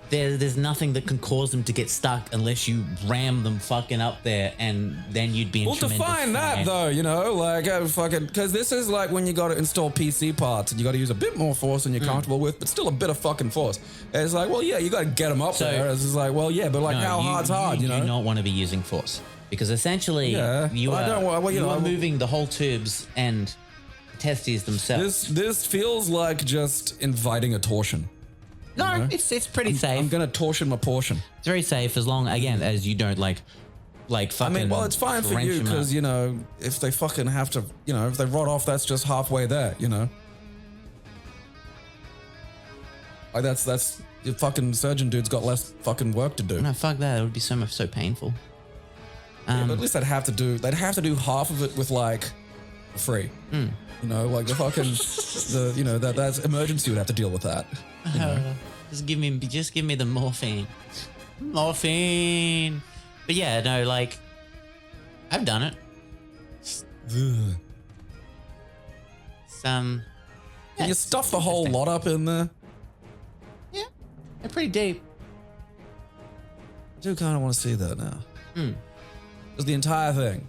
there's nothing that can cause them to get stuck unless you ram them fucking up there, and then you'd be in Well, tremendous define that pain. though, you know, like fucking, because this is like when you got to install PC parts and you got to use a bit more force than you're comfortable with, but still a bit of fucking force. And it's like, well, yeah, you got to get them up there. It's just like, well, yeah, but like, No, how hard's hard, you know? You do not want to be using force because essentially Yeah. you Well, I don't want- well, you you know, are I- moving the whole tubes and testes themselves. This feels like just inviting a torsion. No, it's pretty safe. I'm gonna torsion my portion. It's very safe as long, again, as you don't like I fucking. mean, well, it's fine for wrench you 'em because up. you know if they fucking have to, you know, if they rot off, that's just halfway there, you know. Like that's your fucking surgeon dude's got less fucking work to do. No, fuck that. It would be so painful. But at least they'd have to do half of it with like free. You know, like the fucking that's emergency would have to deal with that. You know? Just give me the morphine. Morphine. But yeah, no, like I've done it. Ugh. Can you stuff the whole lot up in there? Yeah, they're pretty deep. I do kind of want to see that now. Just the entire thing,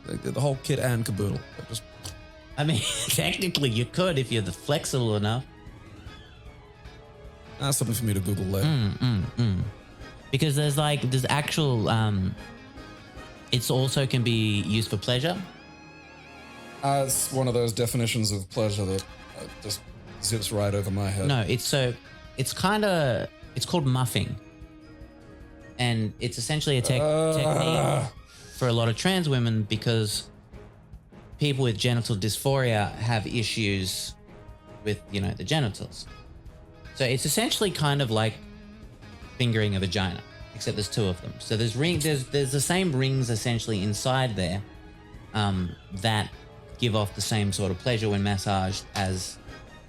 like the whole kit and caboodle. Like just I mean, technically you could if you're flexible enough. that's something for me to Google later. Because there's actual it's also can be used for pleasure. It's one of those definitions of pleasure that just zips right over my head. No, it's called muffing. And it's essentially a technique for a lot of trans women because people with genital dysphoria have issues with, you know, the genitals. So it's essentially kind of like fingering a vagina, except there's 2 of them. So there's the same rings essentially inside there that give off the same sort of pleasure when massaged as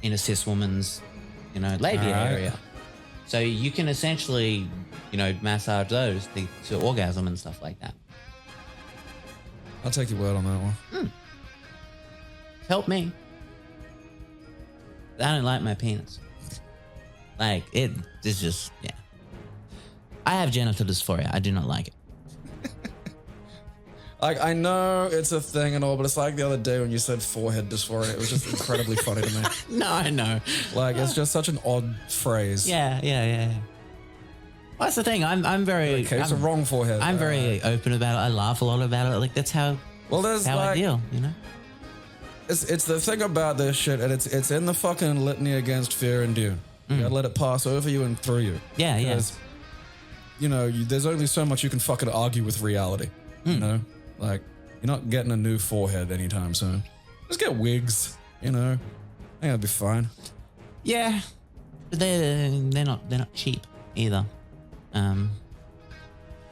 in a cis woman's, you know, labia area. So you can essentially, you know, massage those to orgasm and stuff like that. I'll take your word on that one. Help me. I don't like my penis. Like it's just, yeah. I have genital dysphoria. I do not like it. Like, I know it's a thing and all, but it's like the other day when you said forehead dysphoria. It was just incredibly funny to me. No, I know. Like, it's just such an odd phrase. Yeah. That's the thing. I'm very. Okay, it's a wrong forehead. I'm very open about it. I laugh a lot about it. Like that's how. Well, there's how like, I deal. You know. It's the thing about this shit, and it's in the fucking litany against fear and doom. You gotta let it pass over you and through you. Yeah, because, you know, there's only so much you can fucking argue with reality. You know, like you're not getting a new forehead anytime soon. Just get wigs. You know, I think that'll be fine. Yeah, but they're not cheap either. I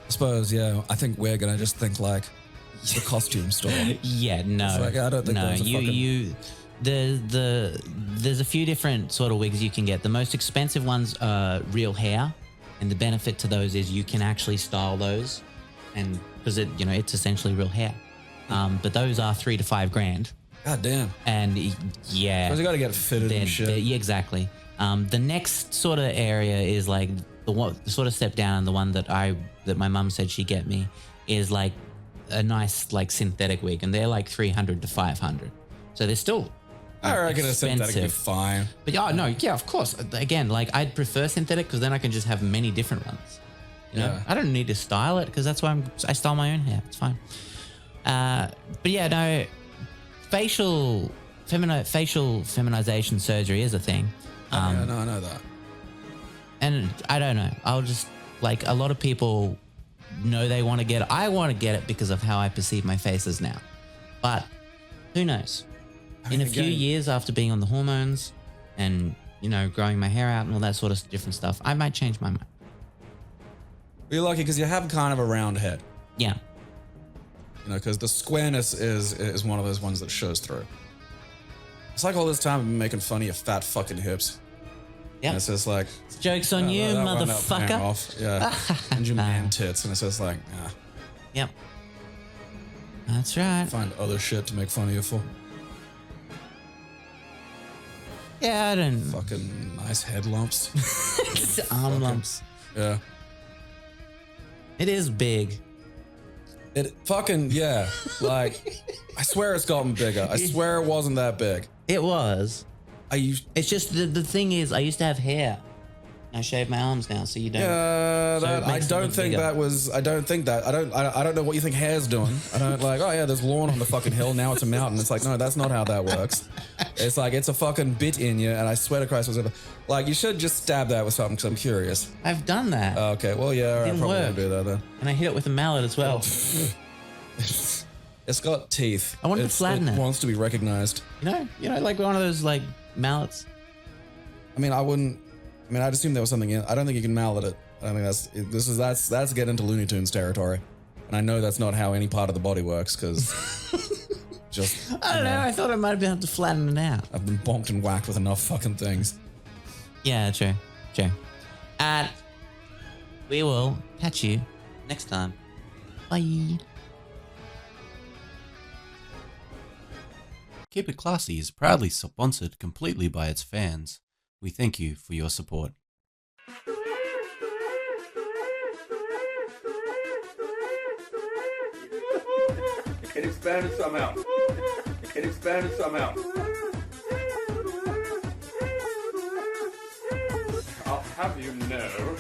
suppose, yeah. I think we're gonna just think like the costume store. Yeah, no, It's like, I don't think no. that's a You there's a few different sort of wigs you can get. The most expensive ones are real hair, and the benefit to those is you can actually style those, and because it's essentially real hair. But those are $3,000 to $5,000. God damn. And yeah, Because you gotta get it fitted and shit. yeah, exactly. The next sort of area is like the sort of step down. The one that my mum said she'd get me is like a nice like synthetic wig, and they're like $300 to $500. So they're still. I reckon a synthetic would be expensive. fine. But yeah, of course. Again, like I'd prefer synthetic because then I can just have many different ones. You know, Yeah. I don't need to style it because that's why I style my own hair. It's fine. But yeah, no, facial feminization surgery is a thing. Yeah, no, I know that. And I don't know. I'll just like a lot of people know they want to get it. I want to get it because of how I perceive my face as now. But who knows? In a few years after being on the hormones and, growing my hair out and all that sort of different stuff, I might change my mind. You're lucky because you have kind of a round head. Yeah. Because the squareness is one of those ones that shows through. It's like all this time I've been making fun of your fat fucking hips. Yeah. And it's just like... Joke's on you, that one up, hang motherfucker. off. Yeah. And your man tits. And it's just like, Yep. That's right. find other shit to make fun of you for. Yeah, I don't... Fucking nice head lumps. Arm lumps. Yeah. It is big. It fucking, yeah. Like, I swear it's gotten bigger. I swear it wasn't that big. It was. It's just the thing is, I used to have hair. I shave my arms now, so you don't. Yeah, So it I makes it don't look think bigger. that was. I don't think that. I don't know what you think hair's doing. I don't like. Oh yeah, there's lawn on the fucking hill. Now it's a mountain. It's like no, that's not how that works. It's like it's a fucking bit in you, and I swear to Christ, like you should just stab that with something because I'm curious. I've done that, Okay, well yeah, all right, Didn't probably work. won't do that then. and I hit it with a mallet as well. It's got teeth. I wanted to flatten it. Wants to be recognized. Like one of those like mallets. I mean, I'd assume there was something in. I don't think you can mallet it. I think that's getting into Looney Tunes territory, and I know that's not how any part of the body works because just I don't know. I thought I might have been able to flatten it out. I've been bonked and whacked with enough fucking things. Yeah, true. And we will catch you next time. Bye. Keep It Classy is proudly sponsored completely by its fans. We thank you for your support. It expanded somehow. It expanded somehow. I'll have you know.